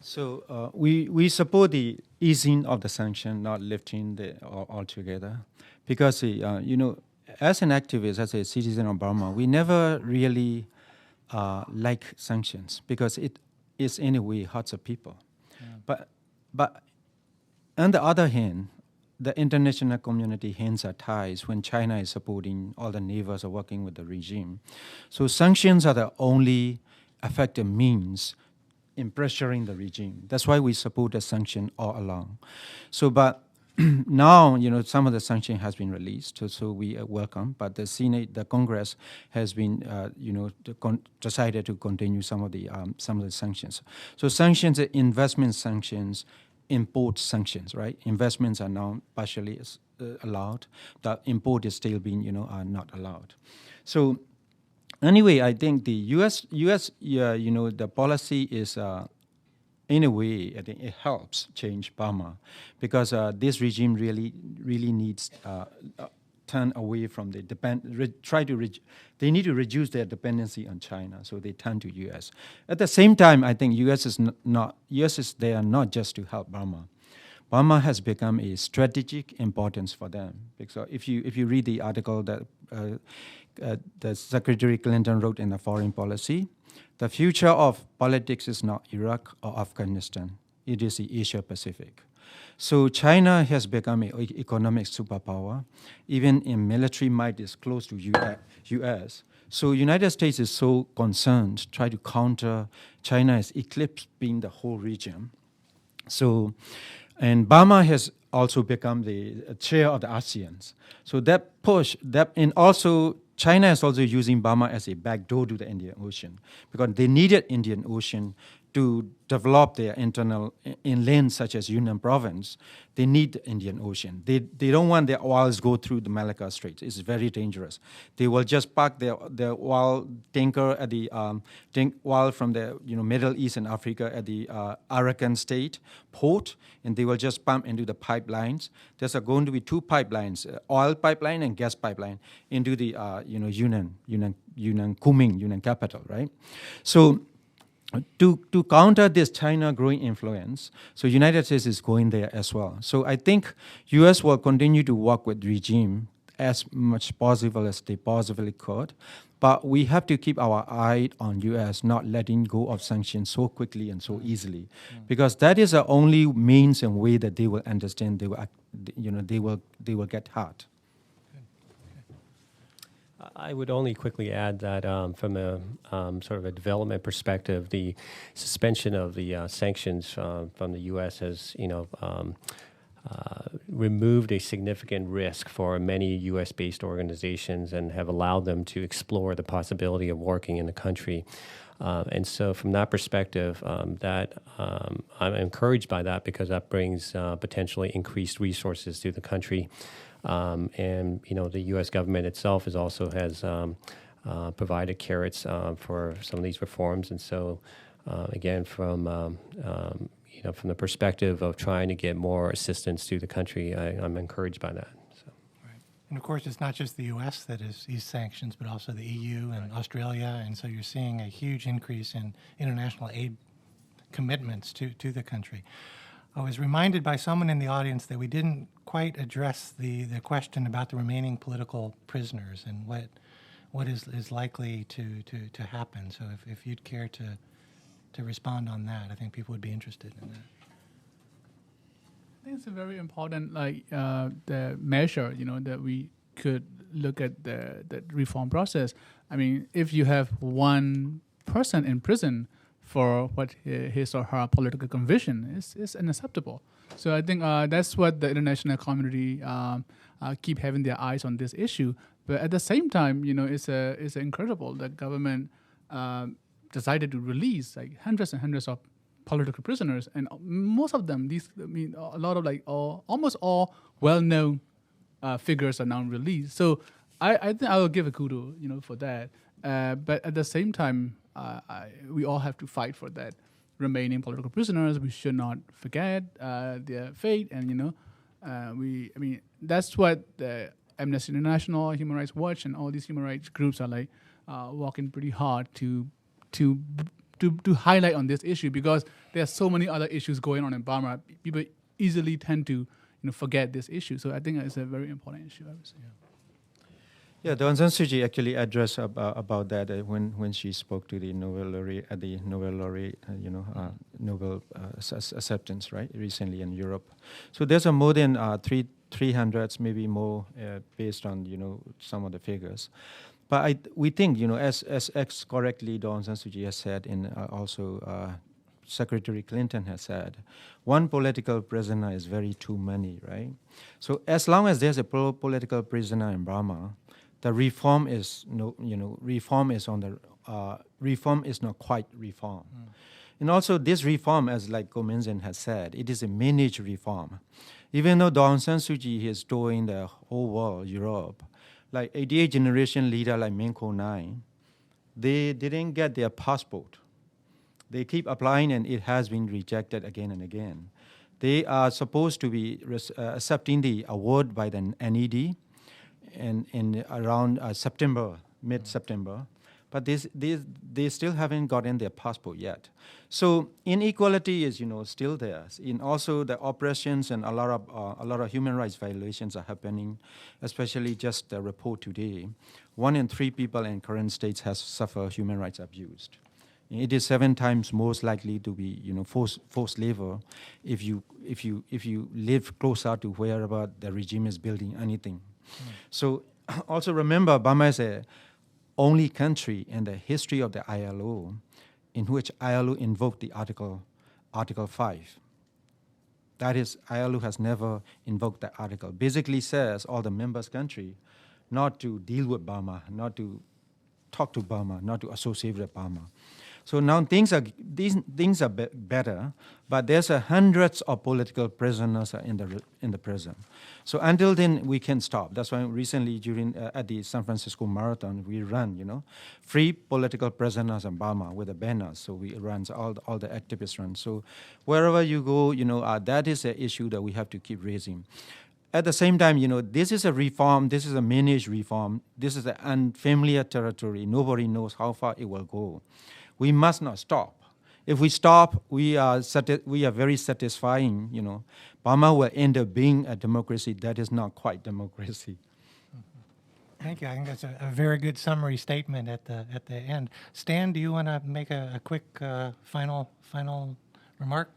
So we support the easing of the sanction, not lifting altogether, because as an activist, as a citizen of Burma, we never really like sanctions because it is in a way hurts the people. Yeah. But on the other hand, the international community hands are tied when China is supporting all the neighbors are working with the regime. So sanctions are the only effective means in pressuring the regime. That's why we support the sanction all along. So, but now, some of the sanction has been released, so we welcome. But the Senate, the Congress, has been, decided to continue some of the sanctions. So sanctions, investment sanctions, import sanctions, right? Investments are now partially allowed. The import is still being, are not allowed. So anyway, I think the U.S. The policy is. In a way, I think it helps change Burma, because this regime really needs turn away from the they need to reduce their dependency on China, so they turn to U.S. At the same time, I think U.S. is there not just to help Burma. Burma has become a strategic importance for them, because if you read the article that the Secretary Clinton wrote in the Foreign Policy. The future of politics is not Iraq or Afghanistan. It is the Asia Pacific. So China has become an economic superpower. Even in military might is close to U.S. So United States is so concerned, try to counter China as eclipsing the whole region. So, and Burma has also become the chair of the ASEAN. So that push, and also China is also using Burma as a backdoor to the Indian Ocean, because they needed Indian Ocean to develop their internal inland, such as Yunnan province. They need the Indian Ocean. They don't want their oils go through the Malacca Strait. It's very dangerous. They will just park their oil tanker at the oil from the Middle East and Africa at the Arakan State port, and they will just pump into the pipelines. There's going to be two pipelines, oil pipeline and gas pipeline, into the Yunnan Kunming, Yunnan capital, right? So. To counter this China growing influence, so United States is going there as well. So I think U.S. will continue to work with regime as much possible as they possibly could, but we have to keep our eye on U.S. not letting go of sanctions so quickly and so easily, because that is the only means and way that they will understand they will get hurt. I would only quickly add that from a sort of a development perspective, the suspension of the sanctions from the U.S. has, removed a significant risk for many U.S.-based organizations and have allowed them to explore the possibility of working in the country. And so from that perspective, I'm encouraged by that, because that brings potentially increased resources to the country. And the U.S. government itself has provided carrots for some of these reforms. And so, again, from the perspective of trying to get more assistance to the country, I'm encouraged by that. So. Right. And of course, it's not just the U.S. that is these sanctions, but also the EU and Australia. And so you're seeing a huge increase in international aid commitments to the country. I was reminded by someone in the audience that we didn't quite address the question about the remaining political prisoners and what is likely to happen. So if you'd care to respond on that, I think people would be interested in that. I think it's a very important the measure, that we could look at the reform process. I mean, if you have one person in prison for what his or her political conviction is unacceptable. So I think that's what the international community keep having their eyes on this issue. But at the same time, it's incredible that government decided to release hundreds and hundreds of political prisoners, and most of them, a lot of almost all well-known figures are now released. So I think I will give a kudos, for that. But at the same time, we all have to fight for that remaining political prisoners. We should not forget their fate, and that's what the Amnesty International, Human Rights Watch, and all these human rights groups are working pretty hard to highlight on this issue, because there are so many other issues going on in Burma. People easily tend to forget this issue. So I think it's a very important issue, I would say. Yeah, Aung San Suu Kyi actually addressed about that when she spoke to the Nobel laureate at the Nobel laureate, Nobel acceptance, right, recently in Europe. So there's a more than 300, maybe more, based on some of the figures. But we think as correctly Aung San Suu Kyi has said in also Secretary Clinton has said, one political prisoner is very too many, right? So as long as there's a political prisoner in Burma, the reform is reform is not quite reform. And also this reform, as like Ko Min-sin has said, it is a managed reform. Even though Aung San Suu Kyi is touring the whole world, Europe, like 88 generation leader like Min Ko Nai, they didn't get their passport. They keep applying and it has been rejected again and again. They are supposed to be accepting the award by the NED in around September, mid-September, but they still haven't gotten their passport yet. So inequality is still there. In also the oppressions and a lot of human rights violations are happening, especially just the report today. 1 in 3 people in current states has suffered human rights abuse. It is 7 times most likely to be forced labor if you live closer to wherever the regime is building anything. So also remember, Burma is the only country in the history of the ILO in which ILO invoked the Article 5. That is, ILO has never invoked that article. Basically says all the members country not to deal with Burma, not to talk to Burma, not to associate with Burma. So now these things are better, but there's hundreds of political prisoners in the prison. So until then, we can stop. That's why recently during at the San Francisco Marathon, we run, free political prisoners in Burma with the banners. So we run, all the activists run. So wherever you go, that is an issue that we have to keep raising. At the same time, this is a reform, this is a managed reform, this is an unfamiliar territory. Nobody knows how far it will go. We must not stop. If we stop, we are very satisfying. Burma will end up being a democracy that is not quite democracy. Thank you. I think that's a very good summary statement at the end. Stan, do you want to make a quick final remark?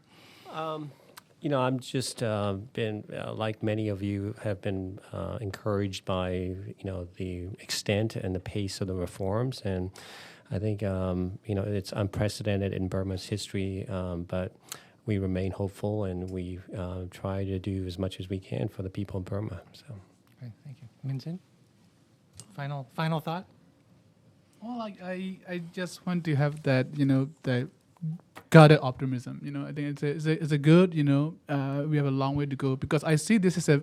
I'm just been like many of you have been encouraged by the extent and the pace of the reforms, and I think it's unprecedented in Burma's history, but we remain hopeful and we try to do as much as we can for the people of Burma. So, Great, thank you. Min-sin, final thought. Well, I just want to have that that guarded optimism. I think it's a good. We have a long way to go because I see this as a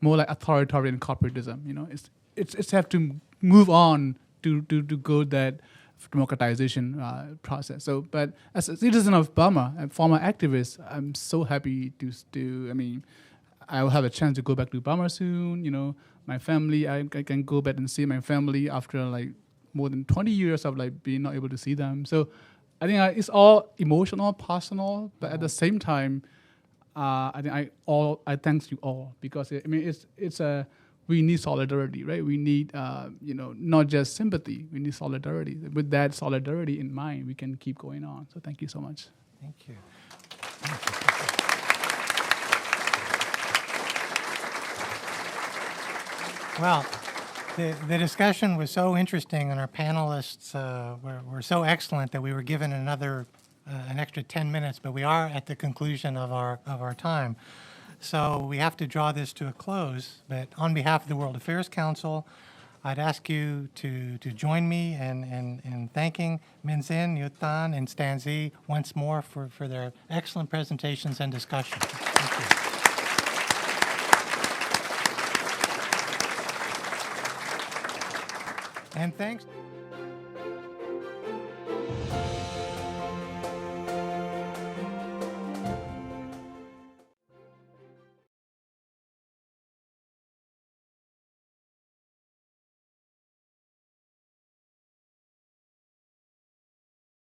more like authoritarian corporatism. It's have to move on to go that democratization process. So, but as a citizen of Burma, a former activist, I'm so happy to. I mean, I will have a chance to go back to Burma soon. My family, I can go back and see my family after like more than 20 years of like being not able to see them. So, I think it's all emotional, personal, but at the same time, I think I thank you all because we need solidarity, right? We need not just sympathy, we need solidarity. With that solidarity in mind, we can keep going on. So thank you so much. Thank you. Well, the discussion was so interesting, and our panelists were so excellent that we were given an extra 10 minutes, but we are at the conclusion of our time. So we have to draw this to a close, but on behalf of the World Affairs Council, I'd ask you to join me in thanking Min-sin, Nyunt, and Stan Zi once more for their excellent presentations and discussions. Thank you. And thanks.